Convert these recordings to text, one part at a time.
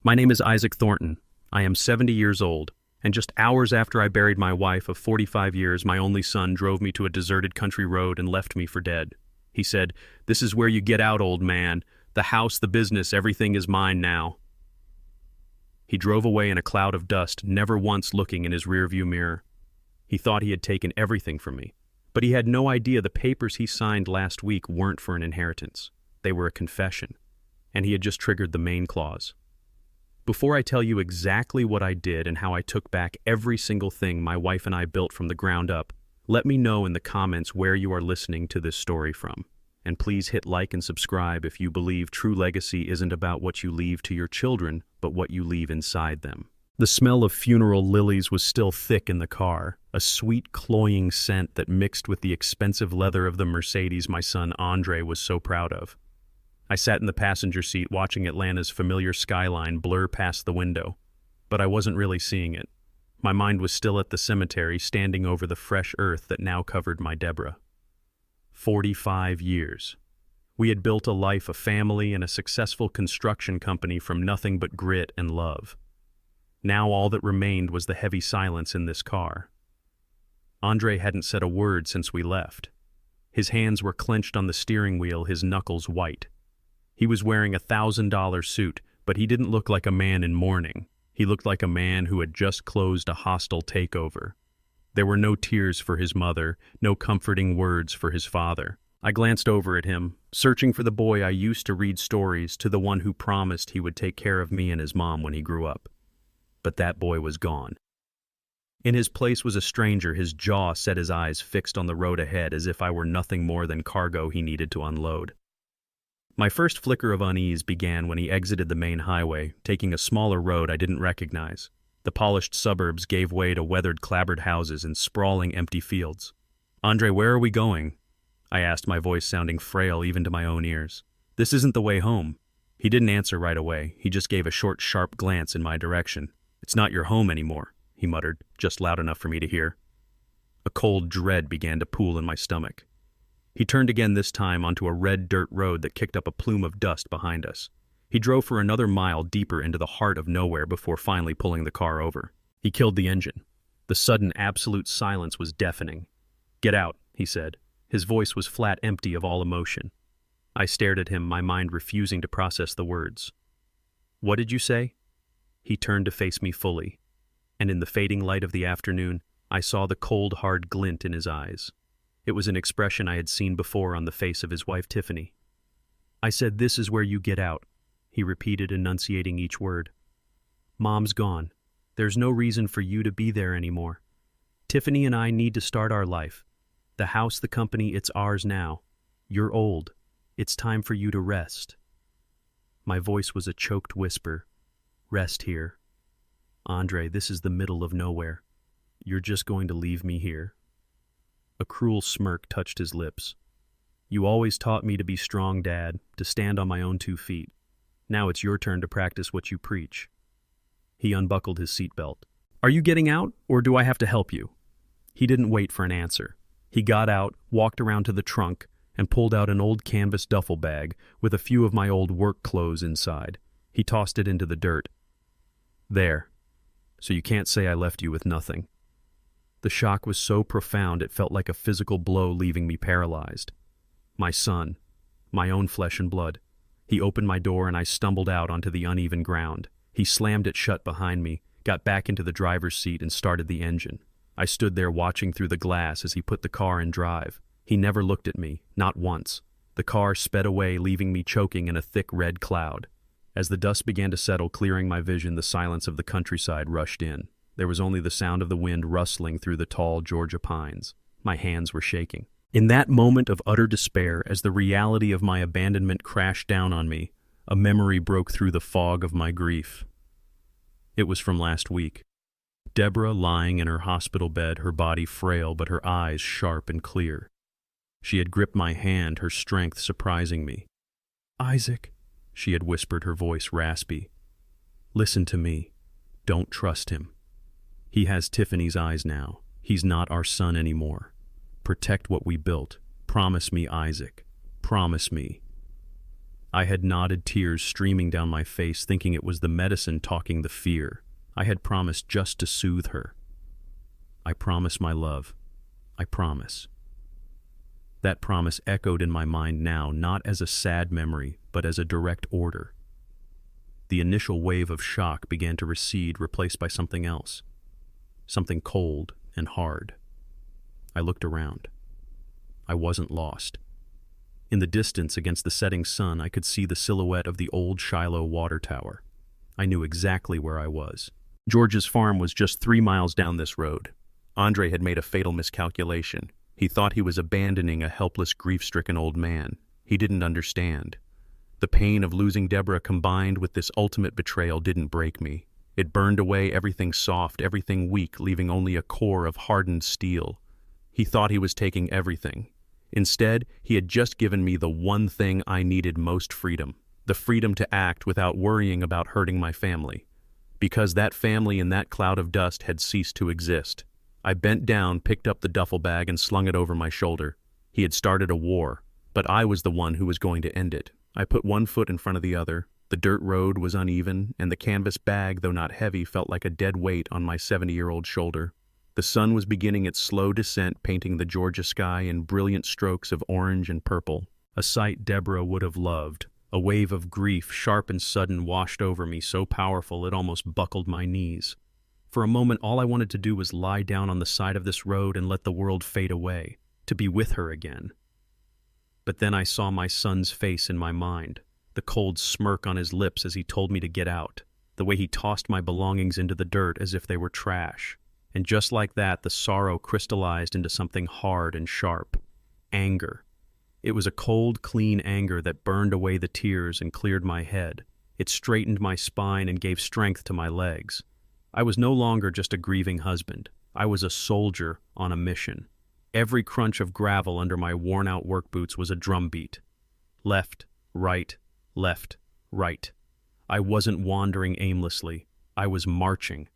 My name is Isaac Thornton. I am 70 years old, and just hours after I buried my wife of 45 years, my only son drove me to a deserted country road and left me for dead. He said, "This is where you get out, old man. The house, the business, everything is mine now." He drove away in a cloud of dust, never once looking in his rearview mirror. He thought he had taken everything from me, but he had no idea the papers he signed last week weren't for an inheritance. They were a confession, and he had just triggered the main clause. Before I tell you exactly what I did and how I took back every single thing my wife and I built from the ground up, let me know in the comments where you are listening to this story from. And please hit like and subscribe if you believe true legacy isn't about what you leave to your children, but what you leave inside them. The smell of funeral lilies was still thick in the car, a sweet, cloying scent that mixed with the expensive leather of the Mercedes my son Andre was so proud of. I sat in the passenger seat watching Atlanta's familiar skyline blur past the window, but I wasn't really seeing it. My mind was still at the cemetery, standing over the fresh earth that now covered my Deborah. 45 years. We had built a life, a family, and a successful construction company from nothing but grit and love. Now all that remained was the heavy silence in this car. Andre hadn't said a word since we left. His hands were clenched on the steering wheel, his knuckles white. He was wearing a $1,000 suit, but he didn't look like a man in mourning. He looked like a man who had just closed a hostile takeover. There were no tears for his mother, no comforting words for his father. I glanced over at him, searching for the boy I used to read stories to, the one who promised he would take care of me and his mom when he grew up. But that boy was gone. In his place was a stranger, his jaw set, his eyes fixed on the road ahead as if I were nothing more than cargo he needed to unload. My first flicker of unease began when he exited the main highway, taking a smaller road I didn't recognize. The polished suburbs gave way to weathered, clapboard houses and sprawling empty fields. "Andre, where are we going?" I asked, my voice sounding frail even to my own ears. "This isn't the way home." He didn't answer right away. He just gave a short, sharp glance in my direction. "It's not your home anymore," he muttered, just loud enough for me to hear. A cold dread began to pool in my stomach. He turned again, this time onto a red dirt road that kicked up a plume of dust behind us. He drove for another mile deeper into the heart of nowhere before finally pulling the car over. He killed the engine. The sudden absolute silence was deafening. "Get out," he said. His voice was flat, empty of all emotion. I stared at him, my mind refusing to process the words. "What did you say?" He turned to face me fully, and in the fading light of the afternoon, I saw the cold, hard glint in his eyes. It was an expression I had seen before on the face of his wife, Tiffany. "I said, this is where you get out," he repeated, enunciating each word. "Mom's gone. There's no reason for you to be there anymore. Tiffany and I need to start our life. The house, the company, it's ours now. You're old. It's time for you to rest." My voice was a choked whisper. "Rest here. Andre, this is the middle of nowhere. You're just going to leave me here?" A cruel smirk touched his lips. "You always taught me to be strong, Dad, to stand on my own 2 feet. Now it's your turn to practice what you preach." He unbuckled his seatbelt. "Are you getting out, or do I have to help you?" He didn't wait for an answer. He got out, walked around to the trunk, and pulled out an old canvas duffel bag with a few of my old work clothes inside. He tossed it into the dirt. "There. So you can't say I left you with nothing." The shock was so profound it felt like a physical blow, leaving me paralyzed. My son, my own flesh and blood. He opened my door and I stumbled out onto the uneven ground. He slammed it shut behind me, got back into the driver's seat and started the engine. I stood there watching through the glass as he put the car in drive. He never looked at me, not once. The car sped away, leaving me choking in a thick red cloud. As the dust began to settle, clearing my vision, the silence of the countryside rushed in. There was only the sound of the wind rustling through the tall Georgia pines. My hands were shaking. In that moment of utter despair, as the reality of my abandonment crashed down on me, a memory broke through the fog of my grief. It was from last week. Deborah lying in her hospital bed, her body frail but her eyes sharp and clear. She had gripped my hand, her strength surprising me. "Isaac," she had whispered, her voice raspy. "Listen to me. Don't trust him. He has Tiffany's eyes now. He's not our son anymore. Protect what we built. Promise me, Isaac. Promise me." I had nodded, tears streaming down my face, thinking it was the medicine talking the fear. I had promised just to soothe her. I promise, my love. I promise. That promise echoed in my mind now, not as a sad memory, but as a direct order. The initial wave of shock began to recede, replaced by something else. Something cold and hard. I looked around. I wasn't lost. In the distance, against the setting sun, I could see the silhouette of the old Shiloh water tower. I knew exactly where I was. George's farm was just 3 miles down this road. Andre had made a fatal miscalculation. He thought he was abandoning a helpless, grief-stricken old man. He didn't understand. The pain of losing Deborah combined with this ultimate betrayal didn't break me. It burned away everything soft, everything weak, leaving only a core of hardened steel. He thought he was taking everything. Instead, he had just given me the one thing I needed most: freedom. The freedom to act without worrying about hurting my family. Because that family in that cloud of dust had ceased to exist. I bent down, picked up the duffel bag, and slung it over my shoulder. He had started a war, but I was the one who was going to end it. I put one foot in front of the other. The dirt road was uneven, and the canvas bag, though not heavy, felt like a dead weight on my 70-year-old shoulder. The sun was beginning its slow descent, painting the Georgia sky in brilliant strokes of orange and purple. A sight Deborah would have loved. A wave of grief, sharp and sudden, washed over me, so powerful it almost buckled my knees. For a moment, all I wanted to do was lie down on the side of this road and let the world fade away, to be with her again. But then I saw my son's face in my mind, the cold smirk on his lips as he told me to get out, the way he tossed my belongings into the dirt as if they were trash. And just like that, the sorrow crystallized into something hard and sharp. Anger. It was a cold, clean anger that burned away the tears and cleared my head. It straightened my spine and gave strength to my legs. I was no longer just a grieving husband. I was a soldier on a mission. Every crunch of gravel under my worn-out work boots was a drumbeat. Left, right, left, right. I wasn't wandering aimlessly. I was marching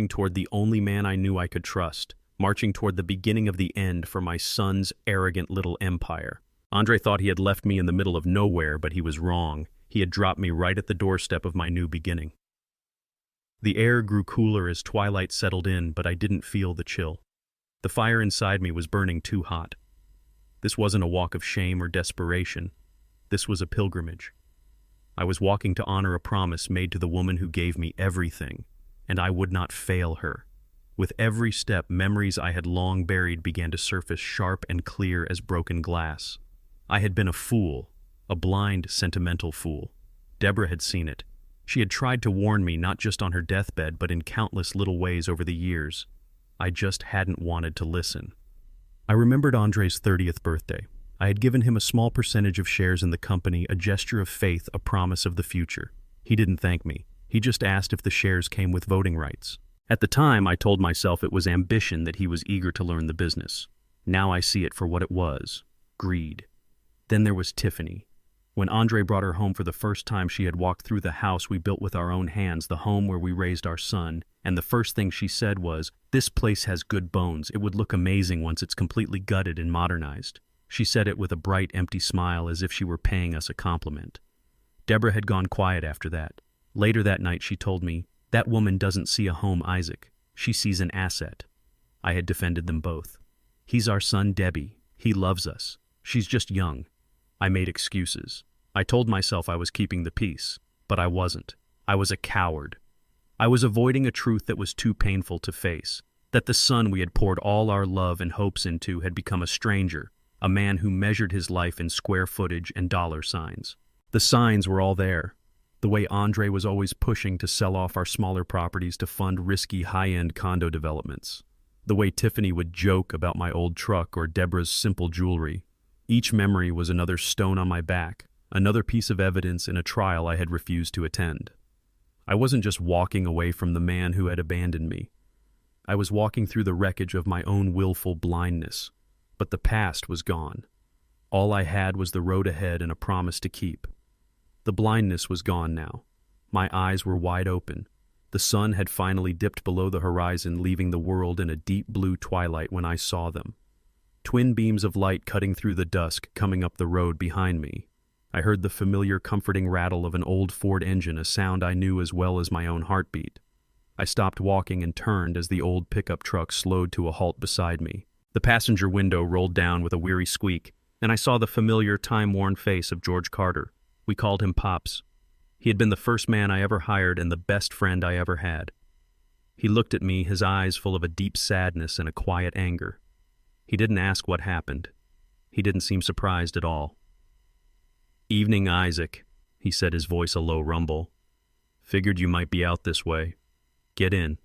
toward the only man I knew I could trust, marching toward the beginning of the end for my son's arrogant little empire. Andre thought he had left me in the middle of nowhere, but he was wrong. He had dropped me right at the doorstep of my new beginning. The air grew cooler as twilight settled in, but I didn't feel the chill. The fire inside me was burning too hot. This wasn't a walk of shame or desperation. This was a pilgrimage. I was walking to honor a promise made to the woman who gave me everything, and I would not fail her. With every step, memories I had long buried began to surface sharp and clear as broken glass. I had been a fool, a blind, sentimental fool. Deborah had seen it. She had tried to warn me, not just on her deathbed, but in countless little ways over the years. I just hadn't wanted to listen. I remembered Andre's 30th birthday. I had given him a small percentage of shares in the company, a gesture of faith, a promise of the future. He didn't thank me. He just asked if the shares came with voting rights. At the time, I told myself it was ambition, that he was eager to learn the business. Now I see it for what it was: greed. Then there was Tiffany. When Andre brought her home for the first time, she had walked through the house we built with our own hands, the home where we raised our son, and the first thing she said was, "This place has good bones. It would look amazing once it's completely gutted and modernized." She said it with a bright, empty smile, as if she were paying us a compliment. Deborah had gone quiet after that. Later that night, she told me, "That woman doesn't see a home, Isaac. She sees an asset." I had defended them both. "He's our son, Debbie. He loves us. She's just young." I made excuses. I told myself I was keeping the peace, but I wasn't. I was a coward. I was avoiding a truth that was too painful to face, that the son we had poured all our love and hopes into had become a stranger, a man who measured his life in square footage and dollar signs. The signs were all there. The way Andre was always pushing to sell off our smaller properties to fund risky high-end condo developments. The way Tiffany would joke about my old truck or Deborah's simple jewelry. Each memory was another stone on my back, another piece of evidence in a trial I had refused to attend. I wasn't just walking away from the man who had abandoned me. I was walking through the wreckage of my own willful blindness. But the past was gone. All I had was the road ahead and a promise to keep. The blindness was gone now. My eyes were wide open. The sun had finally dipped below the horizon, leaving the world in a deep blue twilight when I saw them. Twin beams of light cutting through the dusk, coming up the road behind me. I heard the familiar, comforting rattle of an old Ford engine, a sound I knew as well as my own heartbeat. I stopped walking and turned as the old pickup truck slowed to a halt beside me. The passenger window rolled down with a weary squeak, and I saw the familiar, time-worn face of George Carter. We called him Pops. He had been the first man I ever hired and the best friend I ever had. He looked at me, his eyes full of a deep sadness and a quiet anger. He didn't ask what happened. He didn't seem surprised at all. "Evening, Isaac," he said, his voice a low rumble. "Figured you might be out this way. Get in."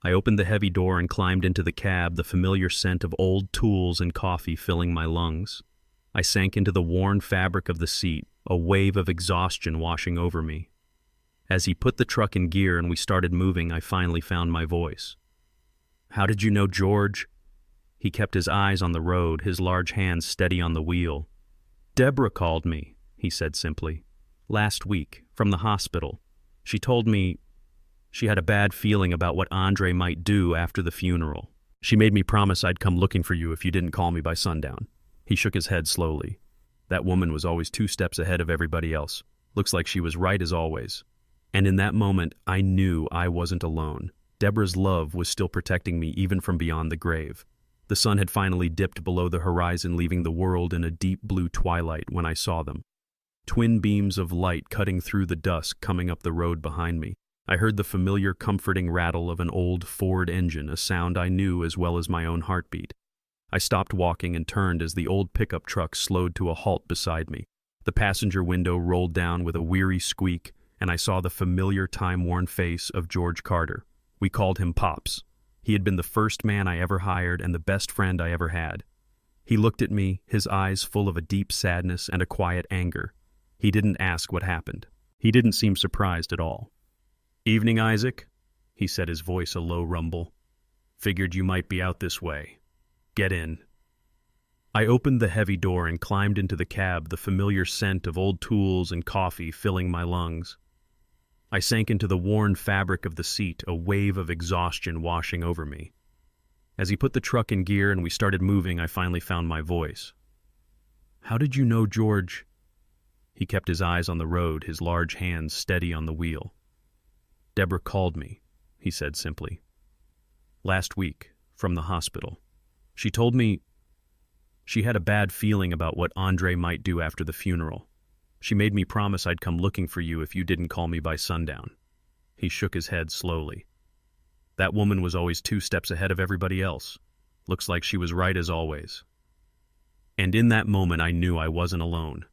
I opened the heavy door and climbed into the cab, the familiar scent of old tools and coffee filling my lungs. I sank into the worn fabric of the seat, a wave of exhaustion washing over me. As he put the truck in gear and we started moving, I finally found my voice. "How did you know George?" He kept his eyes on the road, his large hands steady on the wheel. "Deborah called me," he said simply. "Last week, from the hospital. She told me she had a bad feeling about what Andre might do after the funeral. She made me promise I'd come looking for you if you didn't call me by sundown." He shook his head slowly. "That woman was always 2 steps ahead of everybody else. Looks like she was right as always." And in that moment, I knew I wasn't alone. Deborah's love was still protecting me even from beyond the grave. The sun had finally dipped below the horizon, leaving the world in a deep blue twilight when I saw them. Twin beams of light cutting through the dusk coming up the road behind me. I heard the familiar, comforting rattle of an old Ford engine, a sound I knew as well as my own heartbeat. I stopped walking and turned as the old pickup truck slowed to a halt beside me. The passenger window rolled down with a weary squeak, and I saw the familiar, time-worn face of George Carter. We called him Pops. He had been the first man I ever hired and the best friend I ever had. He looked at me, his eyes full of a deep sadness and a quiet anger. He didn't ask what happened. He didn't seem surprised at all. "Evening, Isaac," he said, his voice a low rumble. "Figured you might be out this way. Get in." I opened the heavy door and climbed into the cab, the familiar scent of old tools and coffee filling my lungs. I sank into the worn fabric of the seat, a wave of exhaustion washing over me. As he put the truck in gear and we started moving, I finally found my voice. "How did you know George?" He kept his eyes on the road, his large hands steady on the wheel. "Deborah called me," he said simply. "Last week, from the hospital. She told me she had a bad feeling about what Andre might do after the funeral. She made me promise I'd come looking for you if you didn't call me by sundown." He shook his head slowly. "That woman was always 2 steps ahead of everybody else. Looks like she was right as always." And in that moment I knew I wasn't alone.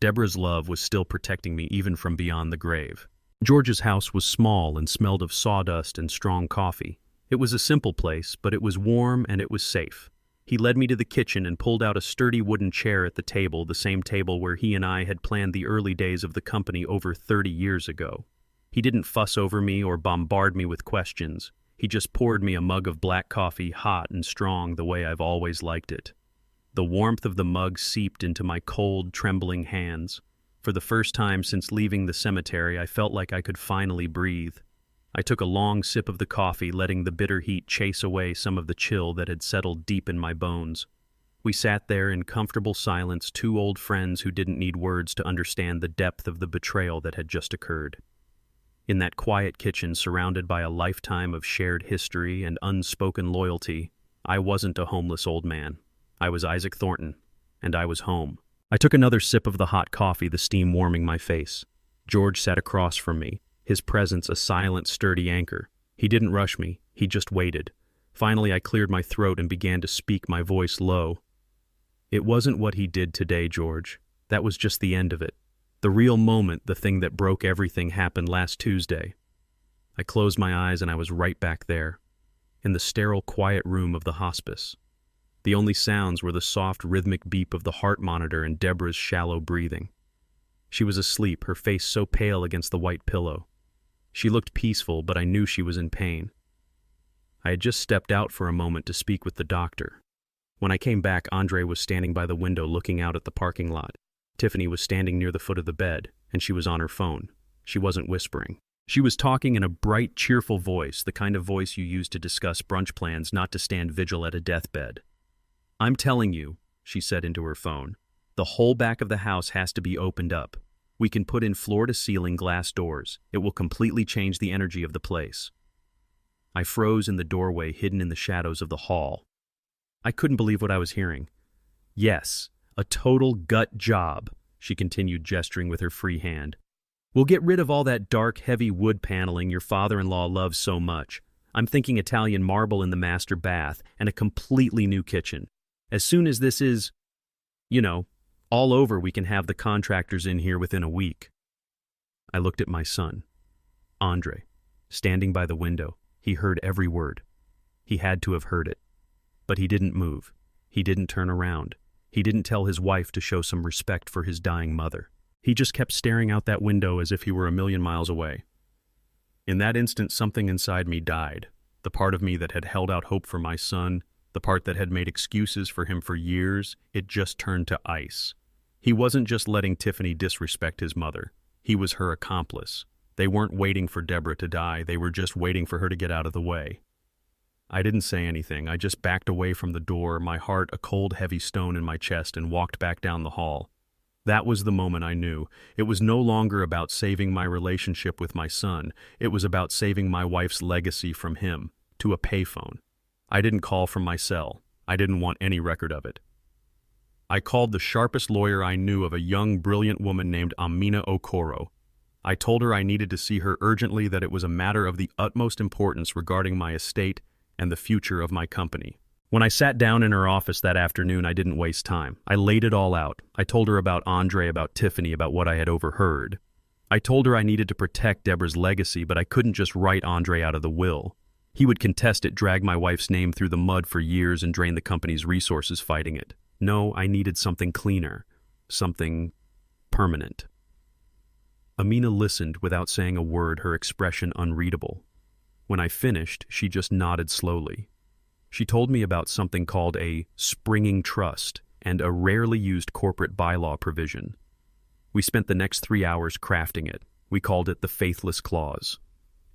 Deborah's love was still protecting me even from beyond the grave. George's house was small and smelled of sawdust and strong coffee. It was a simple place, but it was warm and it was safe. He led me to the kitchen and pulled out a sturdy wooden chair at the table, the same table where he and I had planned the early days of the company over 30 years ago. He didn't fuss over me or bombard me with questions. He just poured me a mug of black coffee, hot and strong the way I've always liked it. The warmth of the mug seeped into my cold, trembling hands. For the first time since leaving the cemetery, I felt like I could finally breathe. I took a long sip of the coffee, letting the bitter heat chase away some of the chill that had settled deep in my bones. We sat there in comfortable silence, 2 old friends who didn't need words to understand the depth of the betrayal that had just occurred. In that quiet kitchen, surrounded by a lifetime of shared history and unspoken loyalty, I wasn't a homeless old man. I was Isaac Thornton, and I was home. I took another sip of the hot coffee, the steam warming my face. George sat across from me, his presence a silent, sturdy anchor. He didn't rush me, he just waited. Finally, I cleared my throat and began to speak, my voice low. "It wasn't what he did today, George. That was just the end of it. The real moment, the thing that broke everything, happened last Tuesday." I closed my eyes and I was right back there, in the sterile, quiet room of the hospice. The only sounds were the soft, rhythmic beep of the heart monitor and Deborah's shallow breathing. She was asleep, her face so pale against the white pillow. She looked peaceful, but I knew she was in pain. I had just stepped out for a moment to speak with the doctor. When I came back, Andre was standing by the window looking out at the parking lot. Tiffany was standing near the foot of the bed, and she was on her phone. She wasn't whispering. She was talking in a bright, cheerful voice, the kind of voice you use to discuss brunch plans, not to stand vigil at a deathbed. "I'm telling you," she said into her phone, The whole back of the house has to be opened up. We can put in floor-to-ceiling glass doors. It will completely change the energy of the place." I froze in the doorway, hidden in the shadows of the hall. I couldn't believe what I was hearing. "Yes, a total gut job," she continued, gesturing with her free hand. "We'll get rid of all that dark, heavy wood paneling your father-in-law loves so much. I'm thinking Italian marble in the master bath and a completely new kitchen. As soon as this is, all over, we can have the contractors in here within a week." I looked at my son, Andre, standing by the window. He heard every word. He had to have heard it. But he didn't move. He didn't turn around. He didn't tell his wife to show some respect for his dying mother. He just kept staring out that window as if he were a million miles away. In that instant, something inside me died. The part of me that had held out hope for my son, the part that had made excuses for him for years, it just turned to ice. He wasn't just letting Tiffany disrespect his mother. He was her accomplice. They weren't waiting for Deborah to die. They were just waiting for her to get out of the way. I didn't say anything. I just backed away from the door, my heart a cold, heavy stone in my chest, and walked back down the hall. That was the moment I knew. It was no longer about saving my relationship with my son. It was about saving my wife's legacy from him, to a payphone. I didn't call from my cell. I didn't want any record of it. I called the sharpest lawyer I knew of, a young, brilliant woman named Amina Okoro. I told her I needed to see her urgently, that it was a matter of the utmost importance regarding my estate and the future of my company. When I sat down in her office that afternoon, I didn't waste time. I laid it all out. I told her about Andre, about Tiffany, about what I had overheard. I told her I needed to protect Deborah's legacy, but I couldn't just write Andre out of the will. He would contest it, drag my wife's name through the mud for years, and drain the company's resources fighting it. No, I needed something cleaner, something permanent. Amina listened without saying a word, her expression unreadable. When I finished, she just nodded slowly. She told me about something called a springing trust and a rarely used corporate bylaw provision. We spent the next 3 hours crafting it. We called it the Faithless Clause.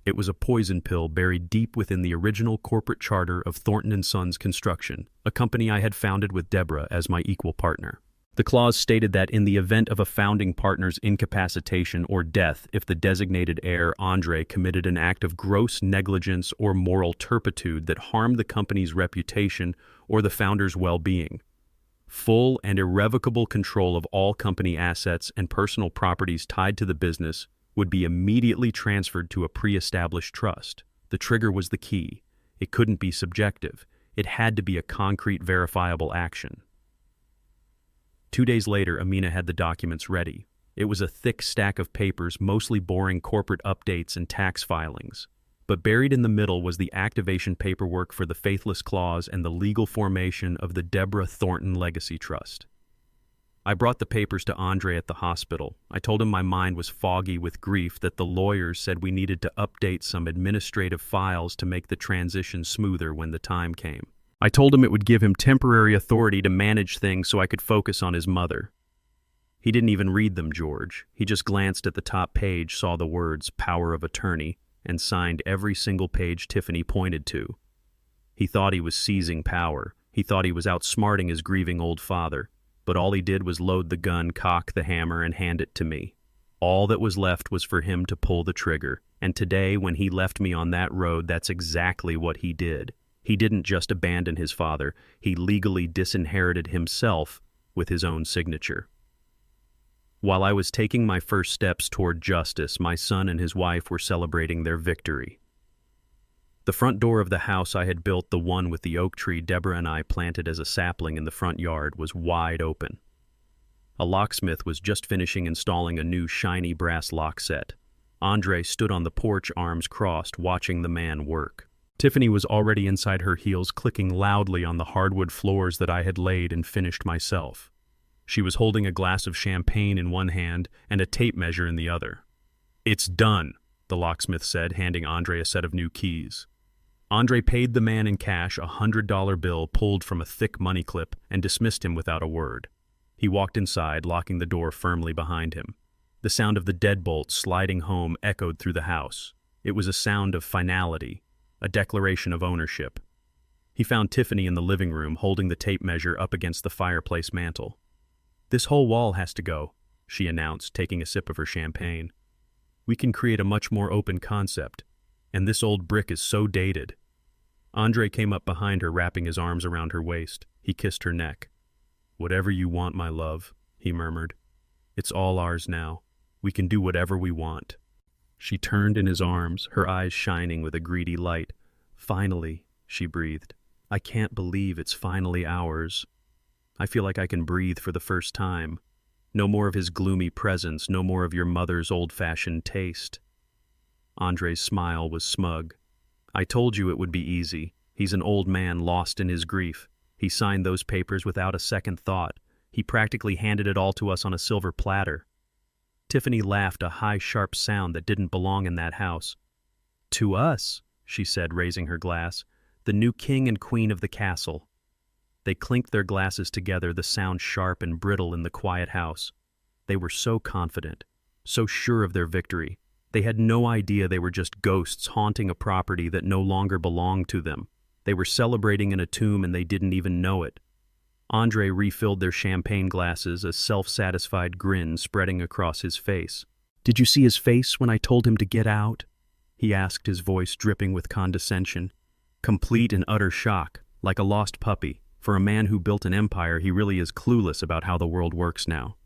It was a poison pill buried deep within the original corporate charter of Thornton & Sons Construction, a company I had founded with Deborah as my equal partner. The clause stated that in the event of a founding partner's incapacitation or death, if the designated heir, Andre, committed an act of gross negligence or moral turpitude that harmed the company's reputation or the founder's well-being, full and irrevocable control of all company assets and personal properties tied to the business would be immediately transferred to a pre-established trust. The trigger was the key. It couldn't be subjective. It had to be a concrete, verifiable action. 2 days later, Amina had the documents ready. It was a thick stack of papers, mostly boring corporate updates and tax filings. But buried in the middle was the activation paperwork for the Faithless Clause and the legal formation of the Deborah Thornton Legacy Trust. I brought the papers to Andre at the hospital. I told him my mind was foggy with grief, that the lawyers said we needed to update some administrative files to make the transition smoother when the time came. I told him it would give him temporary authority to manage things so I could focus on his mother. He didn't even read them, George. He just glanced at the top page, saw the words "Power of Attorney," and signed every single page Tiffany pointed to. He thought he was seizing power. He thought he was outsmarting his grieving old father. But all he did was load the gun, cock the hammer, and hand it to me. All that was left was for him to pull the trigger. And today, when he left me on that road, that's exactly what he did. He didn't just abandon his father. He legally disinherited himself with his own signature. While I was taking my first steps toward justice, my son and his wife were celebrating their victory. The front door of the house I had built, the one with the oak tree Deborah and I planted as a sapling in the front yard, was wide open. A locksmith was just finishing installing a new shiny brass lock set. Andre stood on the porch, arms crossed, watching the man work. Tiffany was already inside her heels, clicking loudly on the hardwood floors that I had laid and finished myself. She was holding a glass of champagne in one hand and a tape measure in the other. "It's done," the locksmith said, handing Andre a set of new keys. Andre paid the man in cash, a $100 bill pulled from a thick money clip, and dismissed him without a word. He walked inside, locking the door firmly behind him. The sound of the deadbolt sliding home echoed through the house. It was a sound of finality, a declaration of ownership. He found Tiffany in the living room, holding the tape measure up against the fireplace mantel. "This whole wall has to go," she announced, taking a sip of her champagne. "We can create a much more open concept, and this old brick is so dated." Andre came up behind her, wrapping his arms around her waist. He kissed her neck. "Whatever you want, my love," he murmured. "It's all ours now. We can do whatever we want." She turned in his arms, her eyes shining with a greedy light. "Finally," she breathed. "I can't believe it's finally ours. I feel like I can breathe for the first time. No more of his gloomy presence, no more of your mother's old-fashioned taste." Andre's smile was smug. "I told you it would be easy. He's an old man lost in his grief. He signed those papers without a second thought. He practically handed it all to us on a silver platter." Tiffany laughed, a high, sharp sound that didn't belong in that house. "To us," she said, raising her glass, "the new king and queen of the castle." They clinked their glasses together, the sound sharp and brittle in the quiet house. They were so confident, so sure of their victory. They had no idea they were just ghosts haunting a property that no longer belonged to them. They were celebrating in a tomb and they didn't even know it. Andre refilled their champagne glasses, a self-satisfied grin spreading across his face. "Did you see his face when I told him to get out?" he asked, his voice dripping with condescension. Complete and utter shock, like a lost puppy. For a man who built an empire, he really is clueless about how the world works now.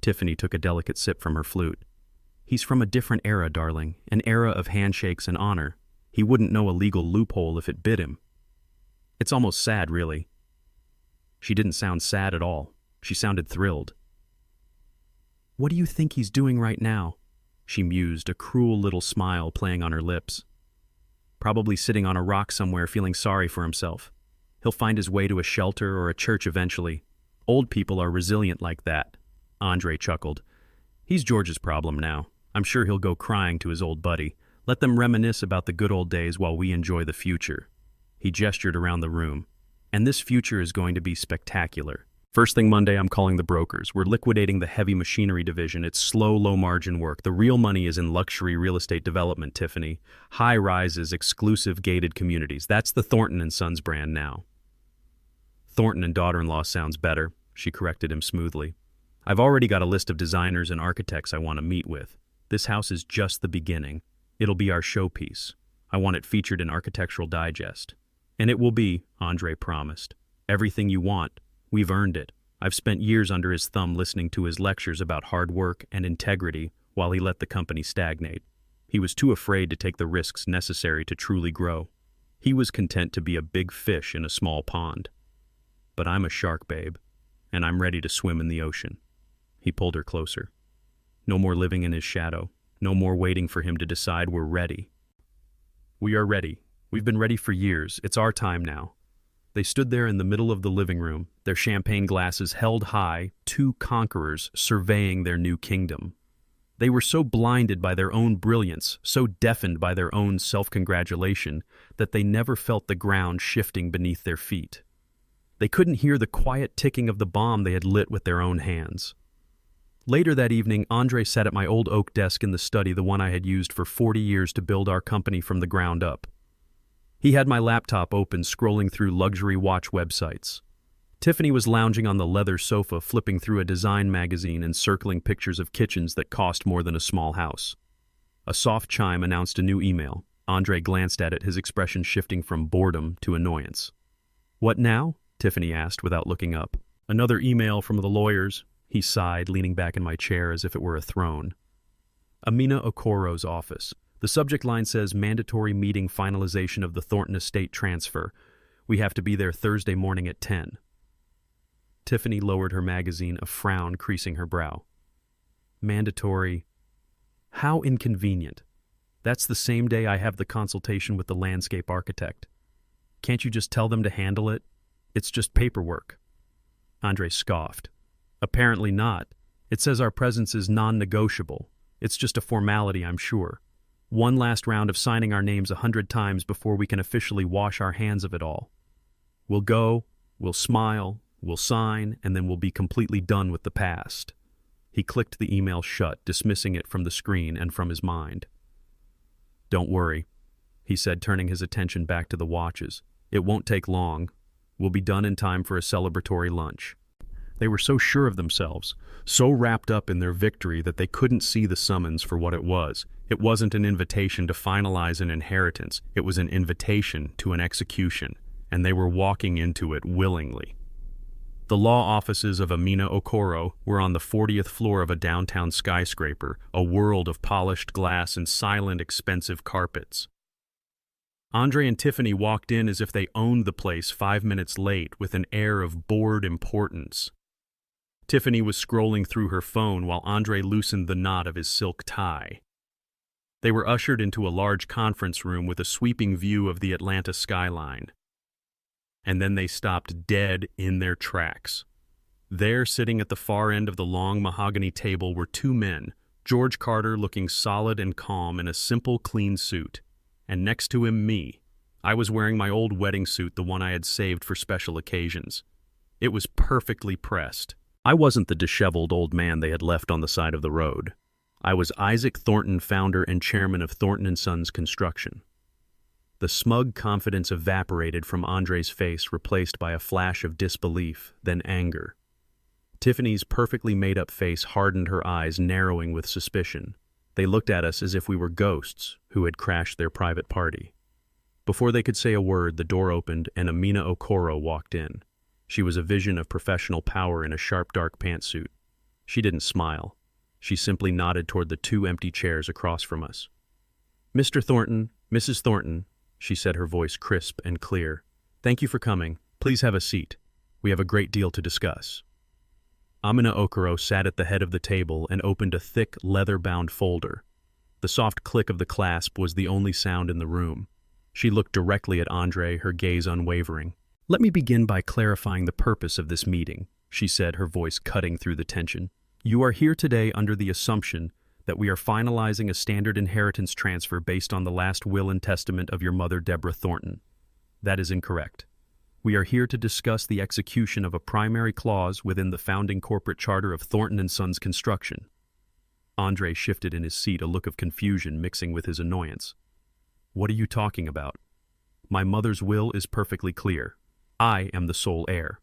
Tiffany took a delicate sip from her flute. "He's from a different era, darling, an era of handshakes and honor. He wouldn't know a legal loophole if it bit him." "It's almost sad, really." She didn't sound sad at all. She sounded thrilled. "What do you think he's doing right now?" she mused, a cruel little smile playing on her lips. "Probably sitting on a rock somewhere feeling sorry for himself. He'll find his way to a shelter or a church eventually. Old people are resilient like that." Andre chuckled. "He's George's problem now. I'm sure he'll go crying to his old buddy. Let them reminisce about the good old days while we enjoy the future." He gestured around the room. "And this future is going to be spectacular. First thing Monday, I'm calling the brokers. We're liquidating the heavy machinery division. It's slow, low-margin work. The real money is in luxury real estate development, Tiffany. High rises, exclusive gated communities. That's the Thornton & Sons brand now." "Thornton and daughter-in-law sounds better," she corrected him smoothly. "I've already got a list of designers and architects I want to meet with. This house is just the beginning. It'll be our showpiece. I want it featured in Architectural Digest. And it will be," Andre promised. "Everything you want. We've earned it. I've spent years under his thumb listening to his lectures about hard work and integrity while he let the company stagnate. He was too afraid to take the risks necessary to truly grow. He was content to be a big fish in a small pond. But I'm a shark, babe, and I'm ready to swim in the ocean." He pulled her closer. "No more living in his shadow. No more waiting for him to decide we're ready. We are ready. We've been ready for years. It's our time now." They stood there in the middle of the living room, their champagne glasses held high, two conquerors surveying their new kingdom. They were so blinded by their own brilliance, so deafened by their own self-congratulation, that they never felt the ground shifting beneath their feet. They couldn't hear the quiet ticking of the bomb they had lit with their own hands. Later that evening, Andre sat at my old oak desk in the study, the one I had used for 40 years to build our company from the ground up. He had my laptop open, scrolling through luxury watch websites. Tiffany was lounging on the leather sofa, flipping through a design magazine and circling pictures of kitchens that cost more than a small house. A soft chime announced a new email. Andre glanced at it, his expression shifting from boredom to annoyance. "What now?" Tiffany asked without looking up. "Another email from the lawyers," he sighed, leaning back in my chair as if it were a throne. "Amina Okoro's office. The subject line says mandatory meeting finalization of the Thornton estate transfer. We have to be there Thursday morning at 10. Tiffany lowered her magazine, a frown creasing her brow. "Mandatory? How inconvenient. That's the same day I have the consultation with the landscape architect. Can't you just tell them to handle it? It's just paperwork." Andre scoffed. "Apparently not. It says our presence is non-negotiable. It's just a formality, I'm sure. One last round of signing our names 100 times before we can officially wash our hands of it all. We'll go, we'll smile, we'll sign, and then we'll be completely done with the past." He clicked the email shut, dismissing it from the screen and from his mind. "Don't worry," he said, turning his attention back to the watches. "It won't take long. We'll be done in time for a celebratory lunch." They were so sure of themselves, so wrapped up in their victory that they couldn't see the summons for what it was. It wasn't an invitation to finalize an inheritance, it was an invitation to an execution, and they were walking into it willingly. The law offices of Amina Okoro were on the 40th floor of a downtown skyscraper, a world of polished glass and silent, expensive carpets. Andre and Tiffany walked in as if they owned the place 5 minutes late, with an air of bored importance. Tiffany was scrolling through her phone while Andre loosened the knot of his silk tie. They were ushered into a large conference room with a sweeping view of the Atlanta skyline. And then they stopped dead in their tracks. There, sitting at the far end of the long mahogany table, were two men, George Carter looking solid and calm in a simple, clean suit, and next to him me. I was wearing my old wedding suit, the one I had saved for special occasions. It was perfectly pressed. I wasn't the disheveled old man they had left on the side of the road. I was Isaac Thornton, founder and chairman of Thornton & Sons Construction. The smug confidence evaporated from Andre's face, replaced by a flash of disbelief, then anger. Tiffany's perfectly made-up face hardened, her eyes narrowing with suspicion. They looked at us as if we were ghosts who had crashed their private party. Before they could say a word, the door opened and Amina Okoro walked in. She was a vision of professional power in a sharp, dark pantsuit. She didn't smile. She simply nodded toward the two empty chairs across from us. "Mr. Thornton, Mrs. Thornton," she said, her voice crisp and clear. "Thank you for coming. Please have a seat. We have a great deal to discuss." Amina Okoro sat at the head of the table and opened a thick, leather-bound folder. The soft click of the clasp was the only sound in the room. She looked directly at Andre, her gaze unwavering. "Let me begin by clarifying the purpose of this meeting," she said, her voice cutting through the tension. "You are here today under the assumption that we are finalizing a standard inheritance transfer based on the last will and testament of your mother, Deborah Thornton. That is incorrect. We are here to discuss the execution of a primary clause within the founding corporate charter of Thornton & Sons Construction." Andre shifted in his seat, a look of confusion mixing with his annoyance. "What are you talking about? My mother's will is perfectly clear. I am the sole heir."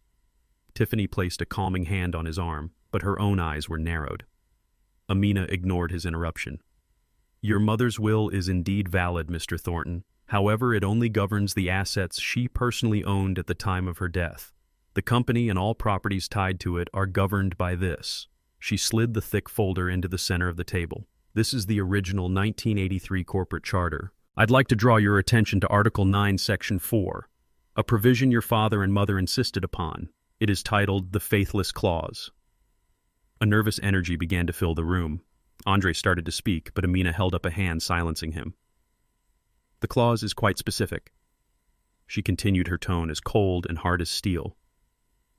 Tiffany placed a calming hand on his arm, but her own eyes were narrowed. Amina ignored his interruption. "Your mother's will is indeed valid, Mr. Thornton. However, it only governs the assets she personally owned at the time of her death. The company and all properties tied to it are governed by this." She slid the thick folder into the center of the table. "This is the original 1983 corporate charter. I'd like to draw your attention to Article 9, Section 4, a provision your father and mother insisted upon. It is titled the Faithless Clause." A nervous energy began to fill the room. Andre started to speak, but Amina held up a hand, silencing him. "The clause is quite specific." She continued, her tone as cold and hard as steel.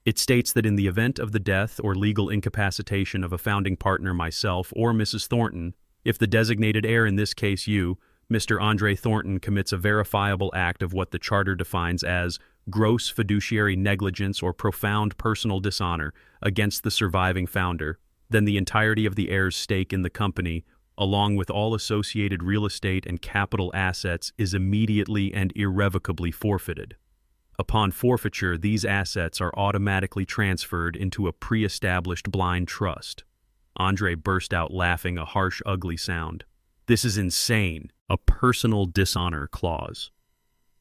"It states that in the event of the death or legal incapacitation of a founding partner, myself, or Mrs. Thornton, if the designated heir, in this case you, Mr. Andre Thornton, commits a verifiable act of what the charter defines as gross fiduciary negligence or profound personal dishonor against the surviving founder, then the entirety of the heir's stake in the company, along with all associated real estate and capital assets, is immediately and irrevocably forfeited. Upon forfeiture, these assets are automatically transferred into a pre-established blind trust." Andre burst out laughing, a harsh, ugly sound. "This is insane. A personal dishonor clause.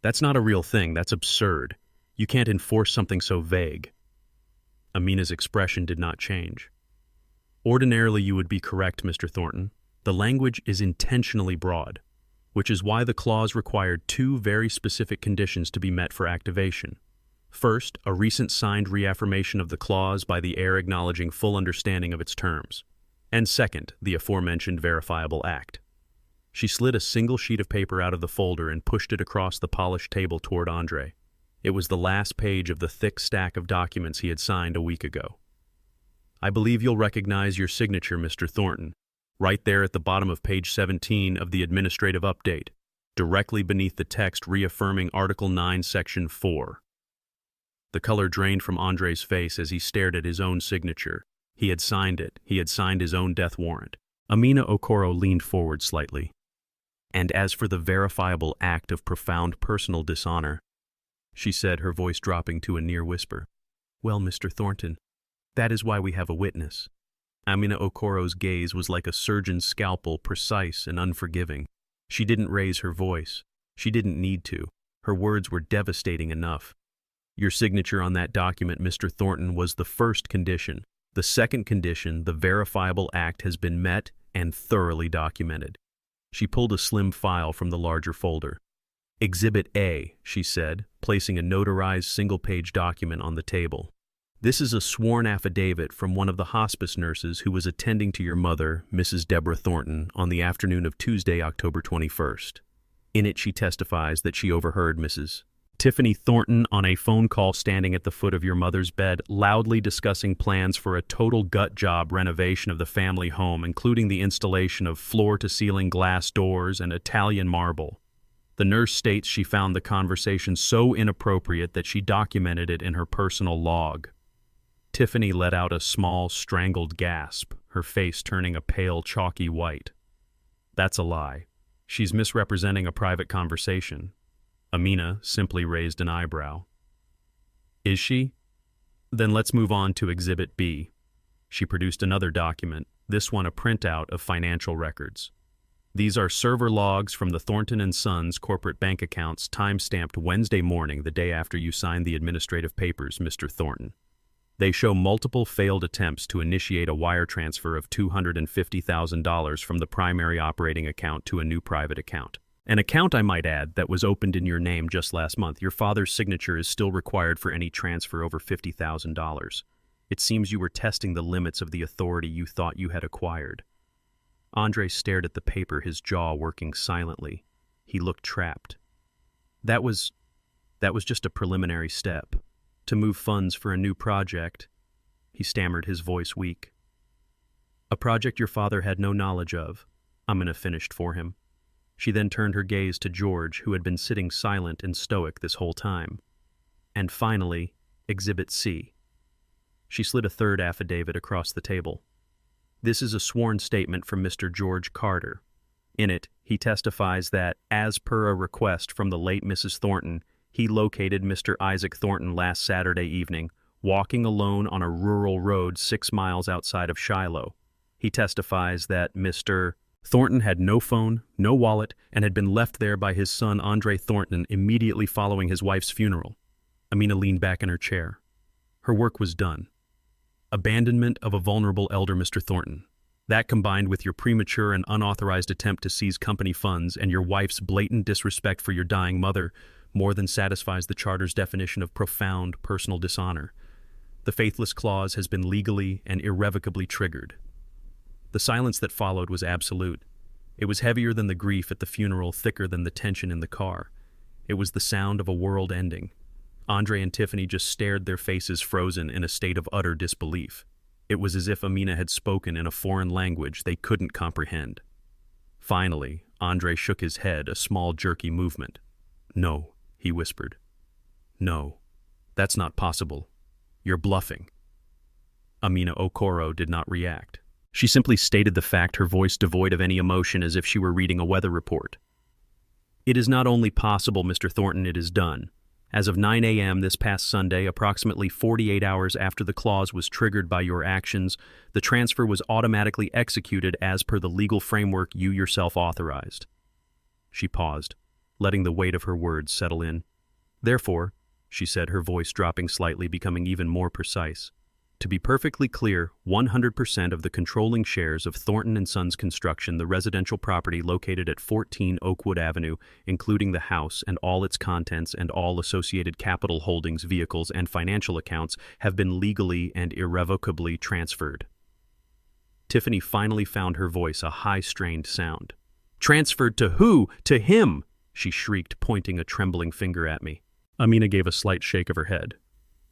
That's not a real thing. That's absurd. You can't enforce something so vague." Amina's expression did not change. "Ordinarily, you would be correct, Mr. Thornton. The language is intentionally broad, which is why the clause required two very specific conditions to be met for activation. First, a recent signed reaffirmation of the clause by the heir acknowledging full understanding of its terms. And second, the aforementioned verifiable act." She slid a single sheet of paper out of the folder and pushed it across the polished table toward Andre. It was the last page of the thick stack of documents he had signed a week ago. "I believe you'll recognize your signature, Mr. Thornton, right there at the bottom of page 17 of the administrative update, directly beneath the text reaffirming Article 9, Section 4. The color drained from Andre's face as he stared at his own signature. He had signed it. He had signed his own death warrant. Amina Okoro leaned forward slightly. "And as for the verifiable act of profound personal dishonor," she said, her voice dropping to a near whisper, "well, Mr. Thornton, That is why we have a witness. Amina Okoro's gaze was like a surgeon's scalpel, precise and unforgiving. She didn't raise her voice. She didn't need to. Her words were devastating enough. Your signature on that document, Mr. Thornton, was the first condition. The second condition, the verifiable act, has been met and thoroughly documented. She pulled a slim file from the larger folder. Exhibit A, she said, placing a notarized single-page document on the table. This is a sworn affidavit from one of the hospice nurses who was attending to your mother, Mrs. Deborah Thornton, on the afternoon of Tuesday, October 21st. In it, she testifies that she overheard Mrs. Tiffany Thornton on a phone call standing at the foot of your mother's bed, loudly discussing plans for a total gut job renovation of the family home, including the installation of floor-to-ceiling glass doors and Italian marble. The nurse states she found the conversation so inappropriate that she documented it in her personal log. Tiffany let out a small, strangled gasp, her face turning a pale, chalky white. That's a lie. She's misrepresenting a private conversation. Amina simply raised an eyebrow. Is she? Then let's move on to Exhibit B. She produced another document, this one a printout of financial records. These are server logs from the Thornton & Sons corporate bank accounts time-stamped Wednesday morning, the day after you signed the administrative papers, Mr. Thornton. They show multiple failed attempts to initiate a wire transfer of $250,000 from the primary operating account to a new private account. An account, I might add, that was opened in your name just last month. Your father's signature is still required for any transfer over $50,000. It seems you were testing the limits of the authority you thought you had acquired. Andre stared at the paper, his jaw working silently. He looked trapped. That was just a preliminary step. To move funds for a new project. He stammered, his voice weak. A project your father had no knowledge of. Amina finished for him. She then turned her gaze to George, who had been sitting silent and stoic this whole time. And finally, Exhibit C. She slid a third affidavit across the table. This is a sworn statement from Mr. George Carter. In it, he testifies that, as per a request from the late Mrs. Thornton, he located Mr. Isaac Thornton last Saturday evening, walking alone on a rural road 6 miles outside of Shiloh. He testifies that Mr. Thornton had no phone, no wallet, and had been left there by his son Andre Thornton immediately following his wife's funeral. Amina leaned back in her chair. Her work was done. Abandonment of a vulnerable elder, Mr. Thornton. That, combined with your premature and unauthorized attempt to seize company funds and your wife's blatant disrespect for your dying mother, more than satisfies the Charter's definition of profound personal dishonor. The faithless clause has been legally and irrevocably triggered. The silence that followed was absolute. It was heavier than the grief at the funeral, thicker than the tension in the car. It was the sound of a world ending. Andre and Tiffany just stared, their faces frozen in a state of utter disbelief. It was as if Amina had spoken in a foreign language they couldn't comprehend. Finally, Andre shook his head, a small jerky movement. No, he whispered. No, that's not possible. You're bluffing. Amina Okoro did not react. She simply stated the fact, her voice devoid of any emotion, as if she were reading a weather report. It is not only possible, Mr. Thornton, it is done. As of 9 a.m. this past Sunday, approximately 48 hours after the clause was triggered by your actions, the transfer was automatically executed as per the legal framework you yourself authorized. She paused, letting the weight of her words settle in. Therefore, she said, her voice dropping slightly, becoming even more precise, to be perfectly clear, 100% of the controlling shares of Thornton & Sons Construction, the residential property located at 14 Oakwood Avenue, including the house and all its contents and all associated capital holdings, vehicles, and financial accounts, have been legally and irrevocably transferred. Tiffany finally found her voice a high-strained sound. Transferred to who? To him! She shrieked, pointing a trembling finger at me. Amina gave a slight shake of her head.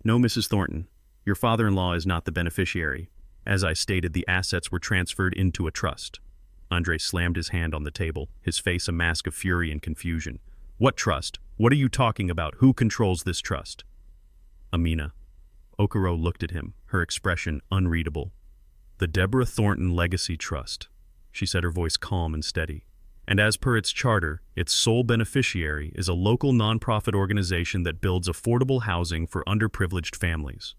No, Mrs. Thornton. Your father-in-law is not the beneficiary. As I stated, the assets were transferred into a trust. Andre slammed his hand on the table, his face a mask of fury and confusion. What trust? What are you talking about? Who controls this trust? Amina. Okoro looked at him, her expression unreadable. The Deborah Thornton Legacy Trust, she said, her voice calm and steady. And as per its charter, its sole beneficiary is a local nonprofit organization that builds affordable housing for underprivileged families.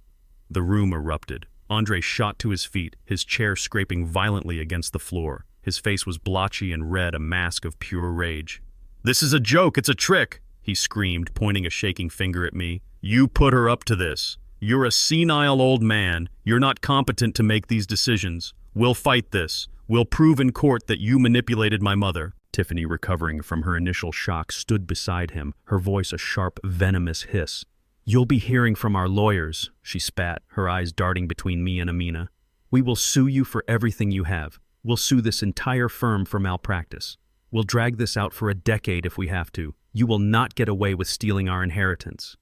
The room erupted. Andre shot to his feet, his chair scraping violently against the floor. His face was blotchy and red, a mask of pure rage. "This is a joke, it's a trick," he screamed, pointing a shaking finger at me. "You put her up to this. You're a senile old man. You're not competent to make these decisions. We'll fight this. We'll prove in court that you manipulated my mother." Tiffany, recovering from her initial shock, stood beside him, her voice a sharp, venomous hiss. "You'll be hearing from our lawyers," she spat, her eyes darting between me and Amina. "We will sue you for everything you have. We'll sue this entire firm for malpractice. We'll drag this out for a decade if we have to. You will not get away with stealing our inheritance."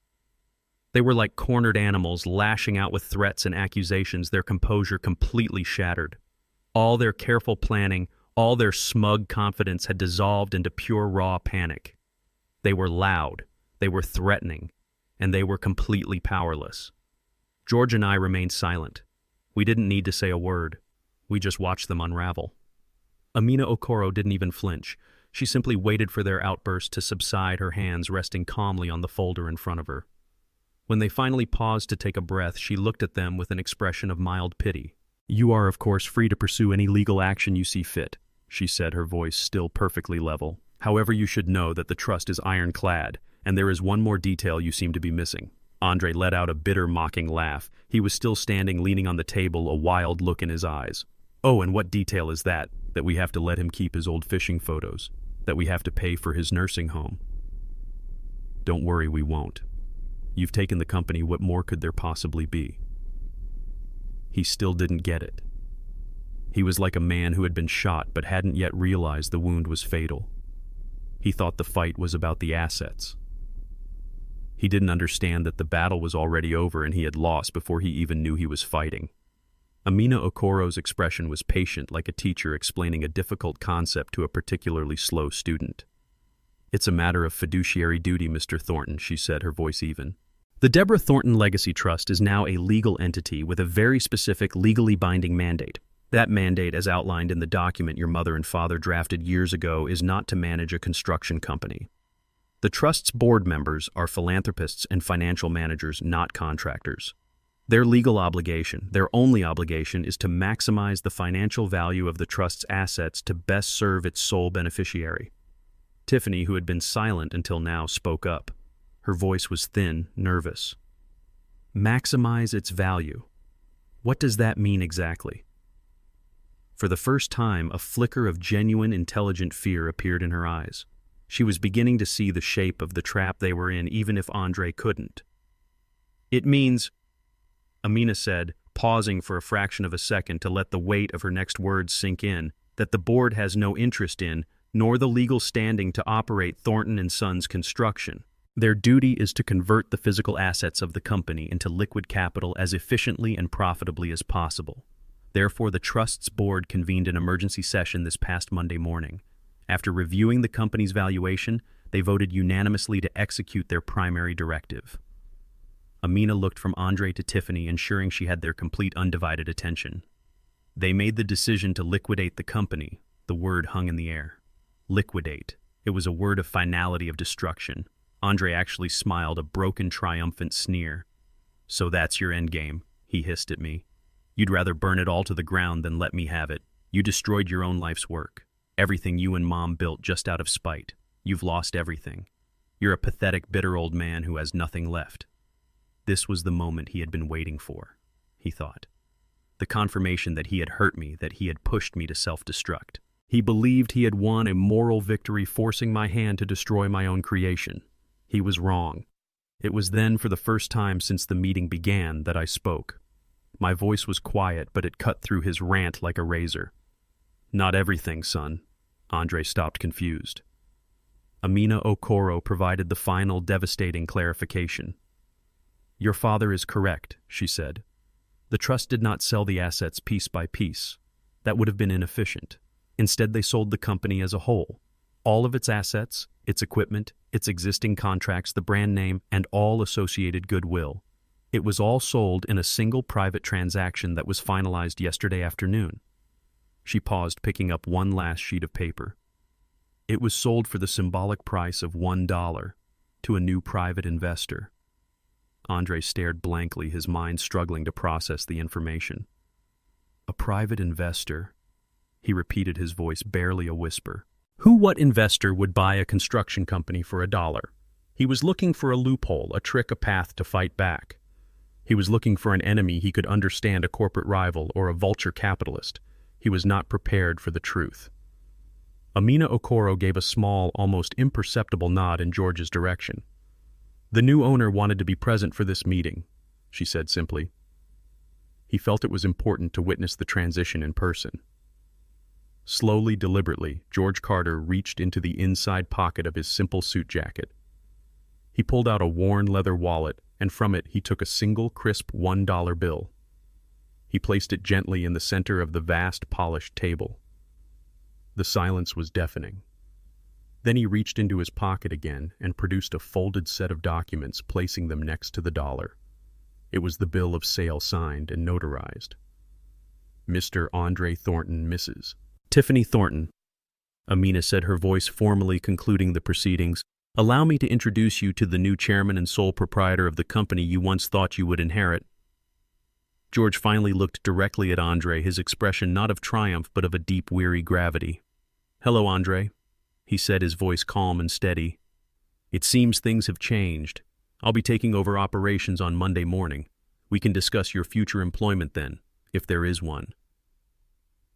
They were like cornered animals, lashing out with threats and accusations, their composure completely shattered. All their careful planning, all their smug confidence had dissolved into pure raw panic. They were loud, they were threatening, and they were completely powerless. George and I remained silent. We didn't need to say a word. We just watched them unravel. Amina Okoro didn't even flinch. She simply waited for their outburst to subside, her hands resting calmly on the folder in front of her. When they finally paused to take a breath, she looked at them with an expression of mild pity. "You are, of course, free to pursue any legal action you see fit," she said, her voice still perfectly level. "However, you should know that the trust is ironclad, and there is one more detail you seem to be missing." Andre let out a bitter, mocking laugh. He was still standing, leaning on the table, a wild look in his eyes. "Oh, and what detail is that? That we have to let him keep his old fishing photos? That we have to pay for his nursing home?" "Don't worry, we won't. You've taken the company, what more could there possibly be?" He still didn't get it. He was like a man who had been shot but hadn't yet realized the wound was fatal. He thought the fight was about the assets. He didn't understand that the battle was already over and he had lost before he even knew he was fighting. Amina Okoro's expression was patient, like a teacher explaining a difficult concept to a particularly slow student. "It's a matter of fiduciary duty, Mr. Thornton," she said, her voice even. "The Deborah Thornton Legacy Trust is now a legal entity with a very specific, legally binding mandate. That mandate, as outlined in the document your mother and father drafted years ago, is not to manage a construction company. The Trust's board members are philanthropists and financial managers, not contractors. Their legal obligation, their only obligation, is to maximize the financial value of the Trust's assets to best serve its sole beneficiary." Tiffany, who had been silent until now, spoke up. Her voice was thin, nervous. "Maximize its value. What does that mean exactly?" For the first time, a flicker of genuine, intelligent fear appeared in her eyes. She was beginning to see the shape of the trap they were in, even if Andre couldn't. "It means," Amina said, pausing for a fraction of a second to let the weight of her next words sink in, "that the board has no interest in, nor the legal standing to operate Thornton & Sons Construction. Their duty is to convert the physical assets of the company into liquid capital as efficiently and profitably as possible. Therefore, the Trust's board convened an emergency session this past Monday morning. After reviewing the company's valuation, they voted unanimously to execute their primary directive." Amina looked from Andre to Tiffany, ensuring she had their complete undivided attention. "They made the decision to liquidate the company." The word hung in the air. Liquidate. It was a word of finality, of destruction. Andre actually smiled, a broken, triumphant sneer. "So that's your endgame," he hissed at me. "You'd rather burn it all to the ground than let me have it. You destroyed your own life's work. Everything you and Mom built just out of spite. You've lost everything. You're a pathetic, bitter old man who has nothing left." This was the moment he had been waiting for, he thought. The confirmation that he had hurt me, that he had pushed me to self-destruct. He believed he had won a moral victory, forcing my hand to destroy my own creation. He was wrong. It was then, for the first time since the meeting began, that I spoke. My voice was quiet, but it cut through his rant like a razor. "Not everything, son." Andre stopped, confused. Amina Okoro provided the final, devastating clarification. "Your father is correct," she said. "The trust did not sell the assets piece by piece. That would have been inefficient. Instead, they sold the company as a whole. All of its assets, its equipment, its existing contracts, the brand name, and all associated goodwill. It was all sold in a single private transaction that was finalized yesterday afternoon." She paused, picking up one last sheet of paper. "It was sold for the symbolic price of $1 to a new private investor." Andre stared blankly, his mind struggling to process the information. A private investor, he repeated, his voice barely a whisper. What investor would buy a construction company for $1? He was looking for a loophole, a trick, a path to fight back. He was looking for an enemy he could understand, a corporate rival or a vulture capitalist. He was not prepared for the truth. Amina Okoro gave a small, almost imperceptible nod in George's direction. The new owner wanted to be present for this meeting, she said simply. He felt it was important to witness the transition in person. Slowly, deliberately, George Carter reached into the inside pocket of his simple suit jacket. He pulled out a worn leather wallet, and from it he took a single crisp $1 bill. He placed it gently in the center of the vast, polished table. The silence was deafening. Then he reached into his pocket again and produced a folded set of documents, placing them next to the dollar. It was the bill of sale, signed and notarized. Mr. Andre Thornton, Mrs. Tiffany Thornton, Amina said, her voice formally concluding the proceedings. Allow me to introduce you to the new chairman and sole proprietor of the company you once thought you would inherit. George finally looked directly at Andre, his expression not of triumph but of a deep, weary gravity. Hello, Andre, he said, his voice calm and steady. It seems things have changed. I'll be taking over operations on Monday morning. We can discuss your future employment then, if there is one.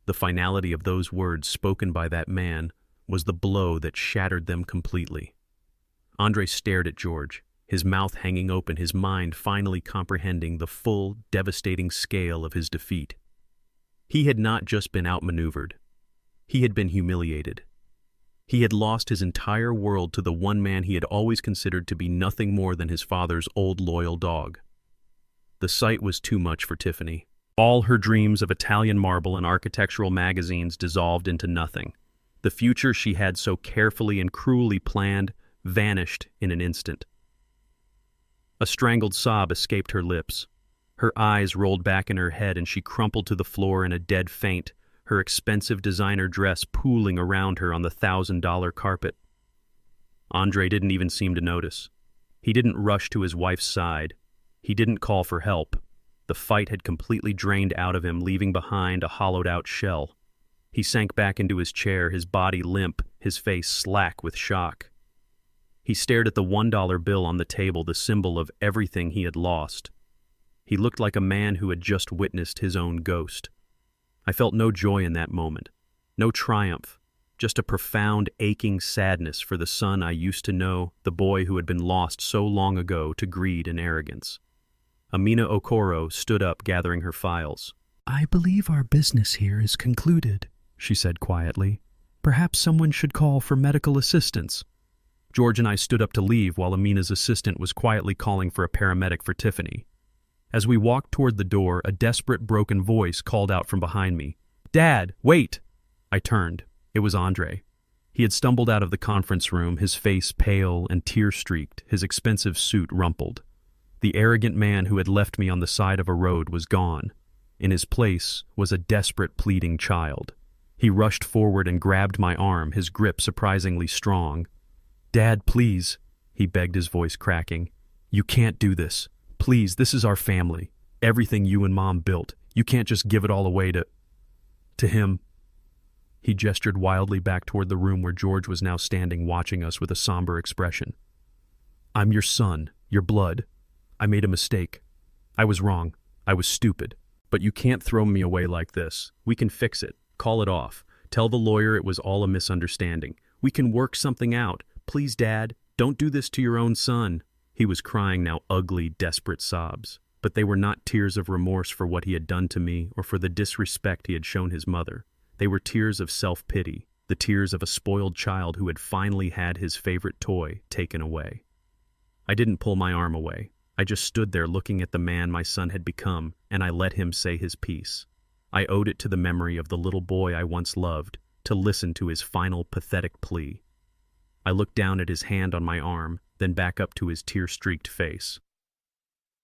The finality of those words spoken by that man was the blow that shattered them completely. Andre stared at George, his mouth hanging open, his mind finally comprehending the full, devastating scale of his defeat. He had not just been outmaneuvered. He had been humiliated. He had lost his entire world to the one man he had always considered to be nothing more than his father's old loyal dog. The sight was too much for Tiffany. All her dreams of Italian marble and architectural magazines dissolved into nothing. The future she had so carefully and cruelly planned vanished in an instant. A strangled sob escaped her lips. Her eyes rolled back in her head and she crumpled to the floor in a dead faint, her expensive designer dress pooling around her on the $1,000 carpet. Andre didn't even seem to notice. He didn't rush to his wife's side. He didn't call for help. The fight had completely drained out of him, leaving behind a hollowed-out shell. He sank back into his chair, his body limp, his face slack with shock. He stared at the $1 bill on the table, the symbol of everything he had lost. He looked like a man who had just witnessed his own ghost. I felt no joy in that moment, no triumph, just a profound, aching sadness for the son I used to know, the boy who had been lost so long ago to greed and arrogance. Amina Okoro stood up, gathering her files. I believe our business here is concluded, she said quietly. Perhaps someone should call for medical assistance. George and I stood up to leave while Amina's assistant was quietly calling for a paramedic for Tiffany. As we walked toward the door, a desperate, broken voice called out from behind me. Dad, wait! I turned. It was Andre. He had stumbled out of the conference room, his face pale and tear-streaked, his expensive suit rumpled. The arrogant man who had left me on the side of a road was gone. In his place was a desperate, pleading child. He rushed forward and grabbed my arm, his grip surprisingly strong. Dad, please, he begged, his voice cracking. You can't do this. Please, this is our family. Everything you and Mom built. You can't just give it all away to him. He gestured wildly back toward the room where George was now standing, watching us with a somber expression. I'm your son, your blood. I made a mistake. I was wrong. I was stupid. But you can't throw me away like this. We can fix it. Call it off. Tell the lawyer it was all a misunderstanding. We can work something out. Please, Dad, don't do this to your own son. He was crying now ugly, desperate sobs. But they were not tears of remorse for what he had done to me or for the disrespect he had shown his mother. They were tears of self-pity, the tears of a spoiled child who had finally had his favorite toy taken away. I didn't pull my arm away. I just stood there looking at the man my son had become, and I let him say his piece. I owed it to the memory of the little boy I once loved to listen to his final pathetic plea. I looked down at his hand on my arm, then back up to his tear-streaked face.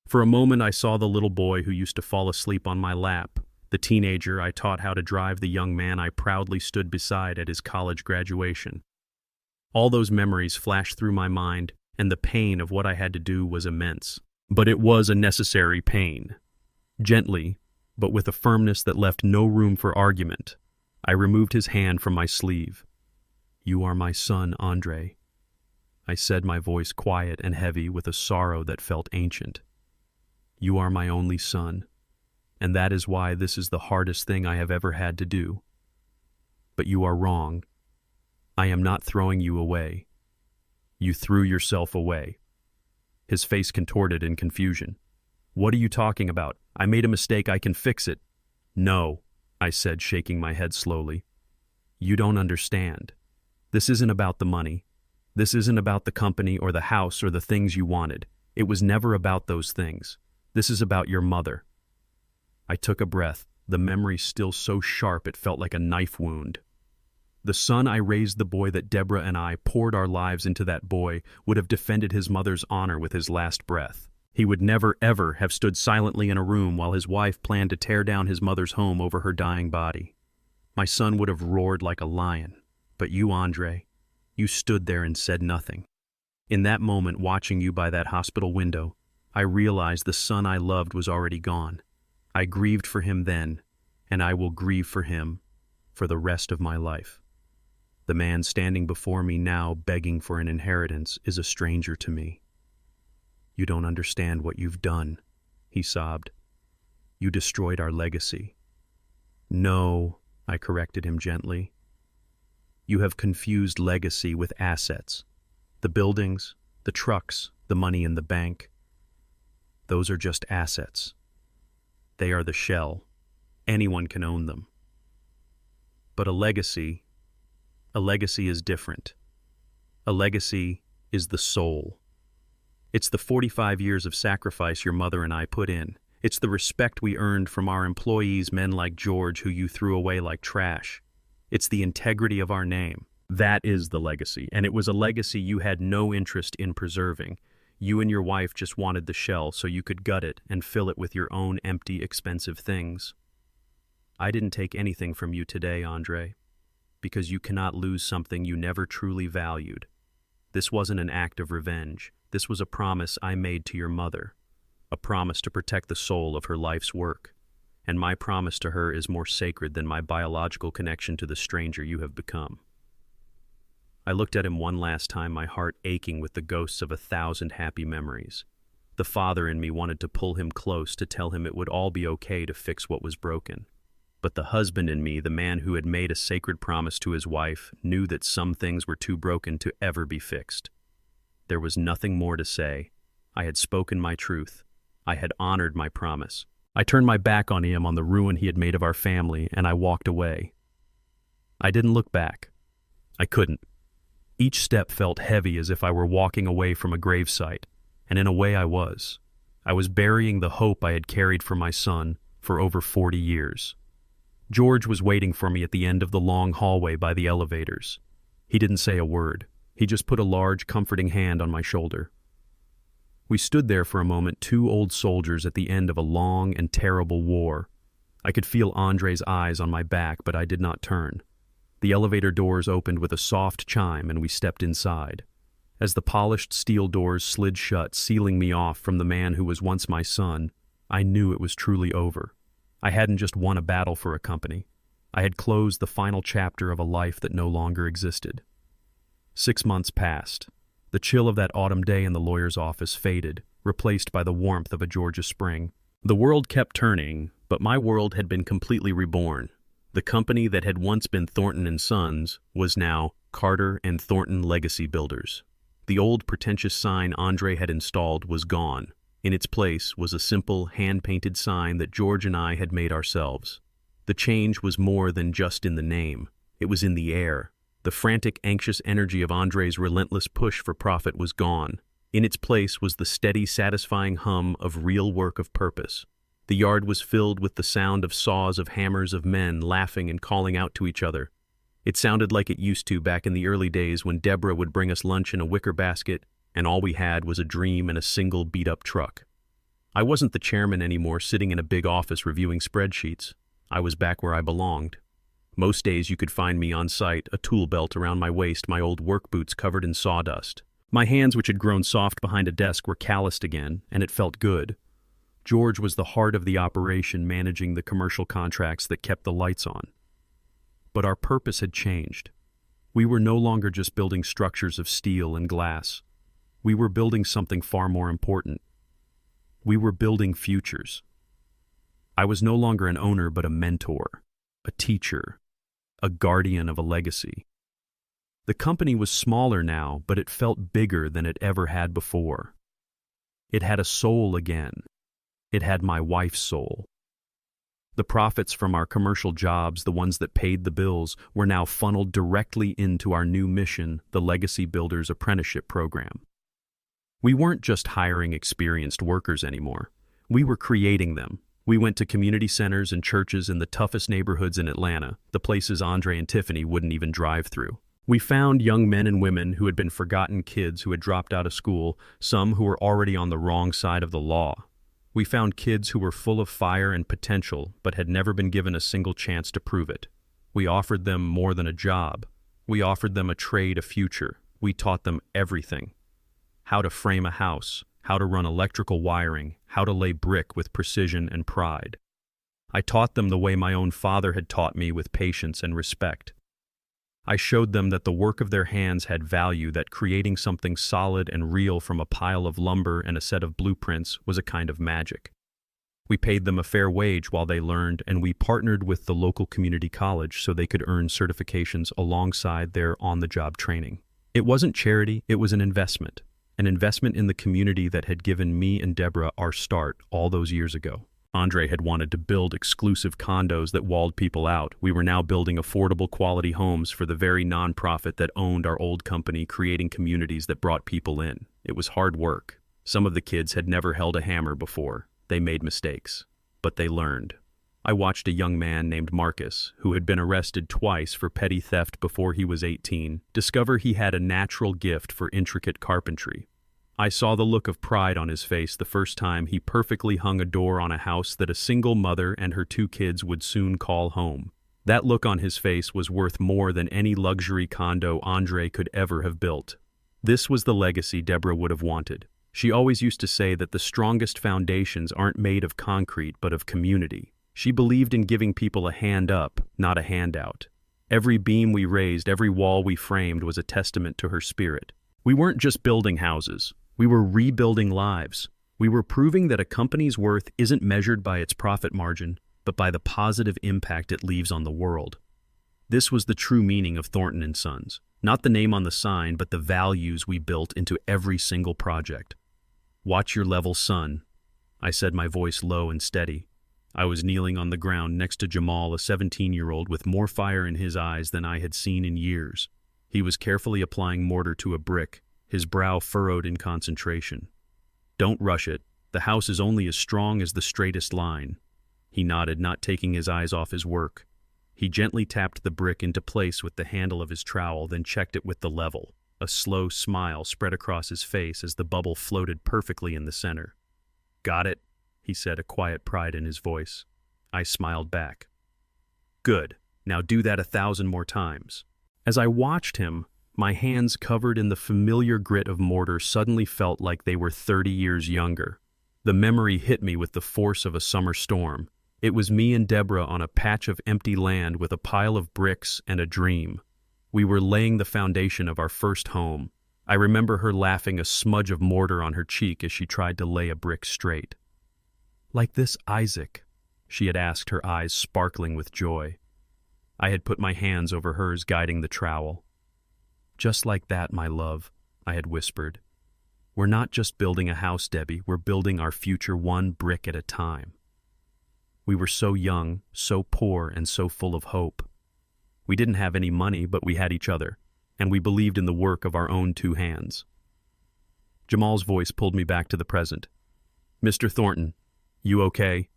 For a moment I saw the little boy who used to fall asleep on my lap, the teenager I taught how to drive, the young man I proudly stood beside at his college graduation. All those memories flashed through my mind, and the pain of what I had to do was immense. But it was a necessary pain. Gently, but with a firmness that left no room for argument, I removed his hand from my sleeve. "You are my son, Andre," I said, my voice quiet and heavy with a sorrow that felt ancient. "You are my only son, and that is why this is the hardest thing I have ever had to do. But you are wrong. I am not throwing you away. You threw yourself away." His face contorted in confusion. "What are you talking about? I made a mistake. I can fix it." "No," I said, shaking my head slowly. "You don't understand. This isn't about the money. This isn't about the company or the house or the things you wanted. It was never about those things. This is about your mother." I took a breath, the memory still so sharp it felt like a knife wound. The son I raised, the boy that Deborah and I poured our lives into, that boy would have defended his mother's honor with his last breath. He would never, ever have stood silently in a room while his wife planned to tear down his mother's home over her dying body. My son would have roared like a lion. But you, Andre, you stood there and said nothing. In that moment, watching you by that hospital window, I realized the son I loved was already gone. I grieved for him then, and I will grieve for him for the rest of my life. The man standing before me now, begging for an inheritance, is a stranger to me. "You don't understand what you've done," he sobbed. "You destroyed our legacy." "No," I corrected him gently. "You have confused legacy with assets. The buildings, the trucks, the money in the bank. Those are just assets. They are the shell. Anyone can own them. But a legacy is different. A legacy is the soul. It's the 45 years of sacrifice your mother and I put in. It's the respect we earned from our employees, men like George, who you threw away like trash. It's the integrity of our name. That is the legacy, and it was a legacy you had no interest in preserving. You and your wife just wanted the shell so you could gut it and fill it with your own empty, expensive things. I didn't take anything from you today, Andre, because you cannot lose something you never truly valued. This wasn't an act of revenge. This was a promise I made to your mother, a promise to protect the soul of her life's work. And my promise to her is more sacred than my biological connection to the stranger you have become. I looked at him one last time, my heart aching with the ghosts of 1,000 happy memories. The father in me wanted to pull him close to tell him it would all be okay to fix what was broken. But the husband in me, the man who had made a sacred promise to his wife, knew that some things were too broken to ever be fixed. There was nothing more to say. I had spoken my truth. I had honored my promise. I turned my back on him, on the ruin he had made of our family, and I walked away. I didn't look back. I couldn't. Each step felt heavy, as if I were walking away from a gravesite, and in a way I was. I was burying the hope I had carried for my son for over 40 years. George was waiting for me at the end of the long hallway by the elevators. He didn't say a word. He just put a large, comforting hand on my shoulder. We stood there for a moment, two old soldiers at the end of a long and terrible war. I could feel Andre's eyes on my back, but I did not turn. The elevator doors opened with a soft chime, and we stepped inside. As the polished steel doors slid shut, sealing me off from the man who was once my son, I knew it was truly over. I hadn't just won a battle for a company. I had closed the final chapter of a life that no longer existed. 6 months passed. The chill of that autumn day in the lawyer's office faded, replaced by the warmth of a Georgia spring. The world kept turning, but my world had been completely reborn. The company that had once been Thornton & Sons was now Carter & Thornton Legacy Builders. The old pretentious sign Andre had installed was gone. In its place was a simple, hand-painted sign that George and I had made ourselves. The change was more than just in the name. It was in the air. The frantic, anxious energy of Andre's relentless push for profit was gone. In its place was the steady, satisfying hum of real work of purpose. The yard was filled with the sound of saws, of hammers, of men laughing and calling out to each other. It sounded like it used to back in the early days when Deborah would bring us lunch in a wicker basket, and all we had was a dream and a single beat-up truck. I wasn't the chairman anymore, sitting in a big office reviewing spreadsheets. I was back where I belonged. Most days you could find me on site, a tool belt around my waist, my old work boots covered in sawdust. My hands, which had grown soft behind a desk, were calloused again, and it felt good. George was the heart of the operation, managing the commercial contracts that kept the lights on. But our purpose had changed. We were no longer just building structures of steel and glass. We were building something far more important. We were building futures. I was no longer an owner, but a mentor, a teacher, a guardian of a legacy. The company was smaller now, but it felt bigger than it ever had before. It had a soul again. It had my wife's soul. The profits from our commercial jobs, the ones that paid the bills, were now funneled directly into our new mission, the Legacy Builders Apprenticeship Program. We weren't just hiring experienced workers anymore. We were creating them. We went to community centers and churches in the toughest neighborhoods in Atlanta, the places Andre and Tiffany wouldn't even drive through. We found young men and women who had been forgotten kids who had dropped out of school, some who were already on the wrong side of the law. We found kids who were full of fire and potential, but had never been given a single chance to prove it. We offered them more than a job. We offered them a trade, a future. We taught them everything. How to frame a house, how to run electrical wiring, how to lay brick with precision and pride. I taught them the way my own father had taught me, with patience and respect. I showed them that the work of their hands had value, that creating something solid and real from a pile of lumber and a set of blueprints was a kind of magic. We paid them a fair wage while they learned, and we partnered with the local community college so they could earn certifications alongside their on-the-job training. It wasn't charity, it was an investment in the community that had given me and Deborah our start all those years ago. Andre had wanted to build exclusive condos that walled people out. We were now building affordable quality homes for the very nonprofit that owned our old company, creating communities that brought people in. It was hard work. Some of the kids had never held a hammer before. They made mistakes, but they learned. I watched a young man named Marcus, who had been arrested twice for petty theft before he was 18, discover he had a natural gift for intricate carpentry. I saw the look of pride on his face the first time he perfectly hung a door on a house that a single mother and her 2 kids would soon call home. That look on his face was worth more than any luxury condo Andre could ever have built. This was the legacy Deborah would have wanted. She always used to say that the strongest foundations aren't made of concrete but of community. She believed in giving people a hand up, not a handout. Every beam we raised, every wall we framed was a testament to her spirit. We weren't just building houses. We were rebuilding lives. We were proving that a company's worth isn't measured by its profit margin, but by the positive impact it leaves on the world. This was the true meaning of Thornton & Sons. Not the name on the sign, but the values we built into every single project. "Watch your level, son," I said, my voice low and steady. I was kneeling on the ground next to Jamal, a 17-year-old with more fire in his eyes than I had seen in years. He was carefully applying mortar to a brick, his brow furrowed in concentration. "Don't rush it. The house is only as strong as the straightest line." He nodded, not taking his eyes off his work. He gently tapped the brick into place with the handle of his trowel, then checked it with the level. A slow smile spread across his face as the bubble floated perfectly in the center. "Got it," he said, a quiet pride in his voice. I smiled back. "Good. Now do that 1,000 more times." As I watched him, my hands covered in the familiar grit of mortar suddenly felt like they were 30 years younger. The memory hit me with the force of a summer storm. It was me and Deborah on a patch of empty land with a pile of bricks and a dream. We were laying the foundation of our first home. I remember her laughing, a smudge of mortar on her cheek as she tried to lay a brick straight. "Like this, Isaac?" she had asked, her eyes sparkling with joy. I had put my hands over hers, guiding the trowel. "Just like that, my love," I had whispered. "We're not just building a house, Debbie, we're building our future one brick at a time." We were so young, so poor, and so full of hope. We didn't have any money, but we had each other, and we believed in the work of our own 2 hands. Jamal's voice pulled me back to the present. "Mr. Thornton, you okay?"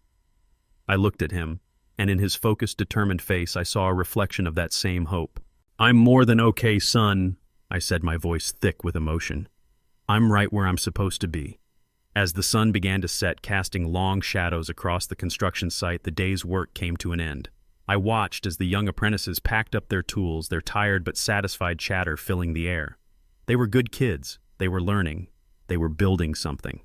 I looked at him, and in his focused, determined face I saw a reflection of that same hope. "I'm more than okay, son," I said, my voice thick with emotion. "I'm right where I'm supposed to be." As the sun began to set, casting long shadows across the construction site, the day's work came to an end. I watched as the young apprentices packed up their tools, their tired but satisfied chatter filling the air. They were good kids. They were learning. They were building something.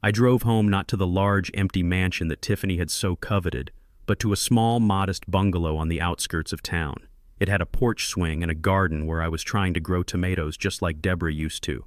I drove home not to the large, empty mansion that Tiffany had so coveted, but to a small, modest bungalow on the outskirts of town. It had a porch swing and a garden where I was trying to grow tomatoes just like Deborah used to.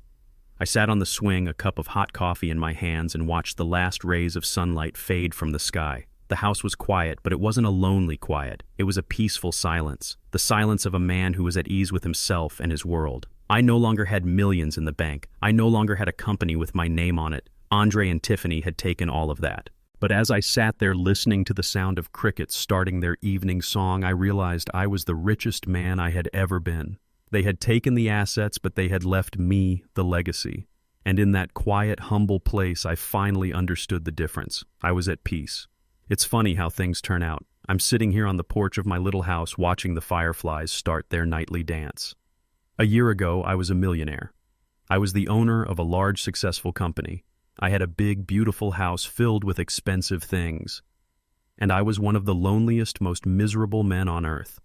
I sat on the swing, a cup of hot coffee in my hands, and watched the last rays of sunlight fade from the sky. The house was quiet, but it wasn't a lonely quiet. It was a peaceful silence, the silence of a man who was at ease with himself and his world. I no longer had millions in the bank. I no longer had a company with my name on it. Andre and Tiffany had taken all of that. But as I sat there listening to the sound of crickets starting their evening song, I realized I was the richest man I had ever been. They had taken the assets, but they had left me the legacy. And in that quiet, humble place, I finally understood the difference. I was at peace. It's funny how things turn out. I'm sitting here on the porch of my little house watching the fireflies start their nightly dance. A year ago, I was a millionaire. I was the owner of a large, successful company. I had a big, beautiful house filled with expensive things. And I was one of the loneliest, most miserable men on earth.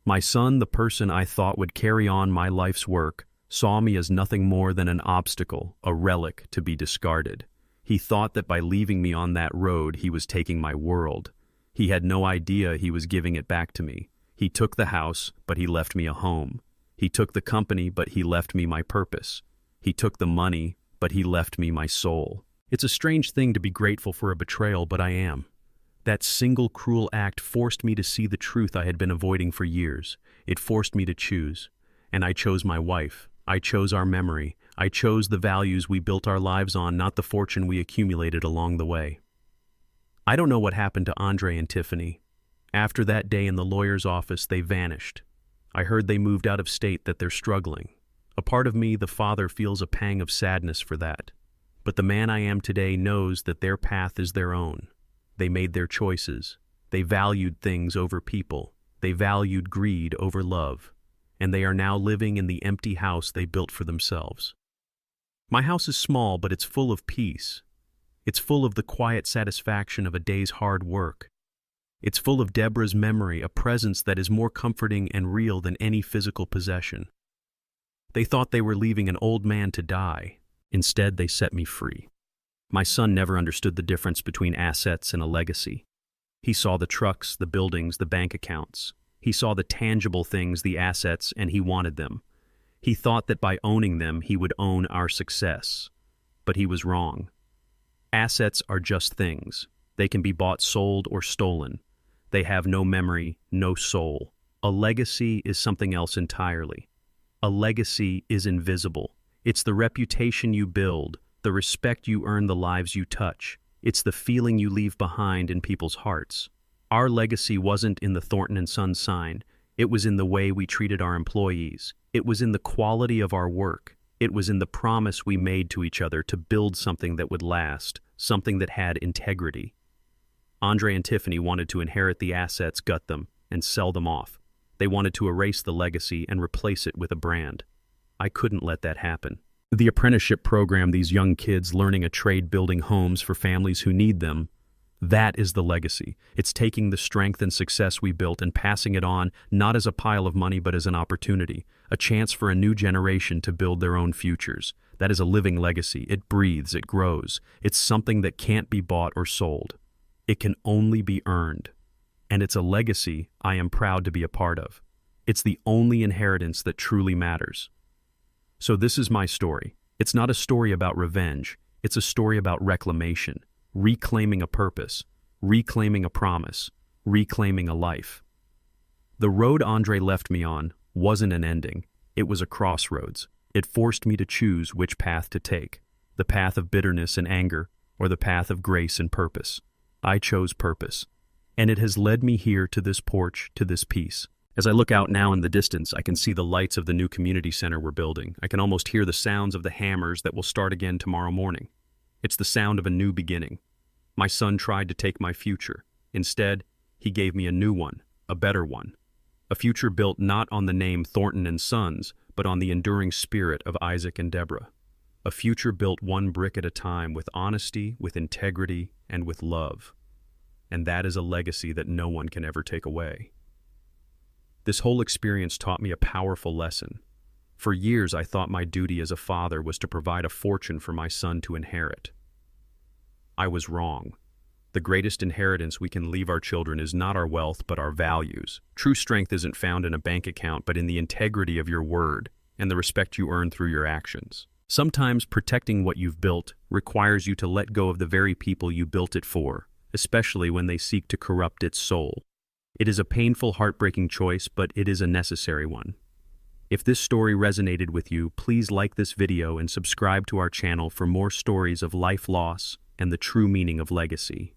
My son, the person I thought would carry on my life's work, saw me as nothing more than an obstacle, a relic to be discarded. He thought that by leaving me on that road, he was taking my world. He had no idea he was giving it back to me. He took the house, but he left me a home. He took the company, but he left me my purpose. He took the money, but he left me my soul. It's a strange thing to be grateful for a betrayal, but I am. That single cruel act forced me to see the truth I had been avoiding for years. It forced me to choose. And I chose my wife. I chose our memory. I chose the values we built our lives on, not the fortune we accumulated along the way. I don't know what happened to Andre and Tiffany. After that day in the lawyer's office, they vanished. I heard they moved out of state, that they're struggling. A part of me, the father, feels a pang of sadness for that. But the man I am today knows that their path is their own. They made their choices. They valued things over people. They valued greed over love. And they are now living in the empty house they built for themselves. My house is small, but it's full of peace. It's full of the quiet satisfaction of a day's hard work. It's full of Deborah's memory, a presence that is more comforting and real than any physical possession. They thought they were leaving an old man to die. Instead, they set me free. My son never understood the difference between assets and a legacy. He saw the trucks, the buildings, the bank accounts. He saw the tangible things, the assets, and he wanted them. He thought that by owning them, he would own our success. But he was wrong. Assets are just things. They can be bought, sold, or stolen. They have no memory, no soul. A legacy is something else entirely. A legacy is invisible. It's the reputation you build, the respect you earn, the lives you touch. It's the feeling you leave behind in people's hearts. Our legacy wasn't in the Thornton & Sons sign. It was in the way we treated our employees. It was in the quality of our work. It was in the promise we made to each other to build something that would last, something that had integrity. Andre and Tiffany wanted to inherit the assets, gut them, and sell them off. They wanted to erase the legacy and replace it with a brand. I couldn't let that happen. The apprenticeship program, these young kids learning a trade, building homes for families who need them, that is the legacy. It's taking the strength and success we built and passing it on, not as a pile of money, but as an opportunity, a chance for a new generation to build their own futures. That is a living legacy. It breathes, it grows. It's something that can't be bought or sold. It can only be earned. And it's a legacy I am proud to be a part of. It's the only inheritance that truly matters. So this is my story. It's not a story about revenge. It's a story about reclamation, reclaiming a purpose, reclaiming a promise, reclaiming a life. The road Andre left me on wasn't an ending. It was a crossroads. It forced me to choose which path to take, the path of bitterness and anger, or the path of grace and purpose. I chose purpose, and it has led me here to this porch, to this peace. As I look out now in the distance, I can see the lights of the new community center we're building. I can almost hear the sounds of the hammers that will start again tomorrow morning. It's the sound of a new beginning. My son tried to take my future. Instead, he gave me a new one, a better one. A future built not on the name Thornton & Sons, but on the enduring spirit of Isaac and Deborah. A future built one brick at a time with honesty, with integrity, and with love. And that is a legacy that no one can ever take away. This whole experience taught me a powerful lesson. For years I thought my duty as a father was to provide a fortune for my son to inherit. I was wrong. The greatest inheritance we can leave our children is not our wealth, but our values. True strength isn't found in a bank account, but in the integrity of your word and the respect you earn through your actions. Sometimes protecting what you've built requires you to let go of the very people you built it for, especially when they seek to corrupt its soul. It is a painful, heartbreaking choice, but it is a necessary one. If this story resonated with you, please like this video and subscribe to our channel for more stories of life loss and the true meaning of legacy.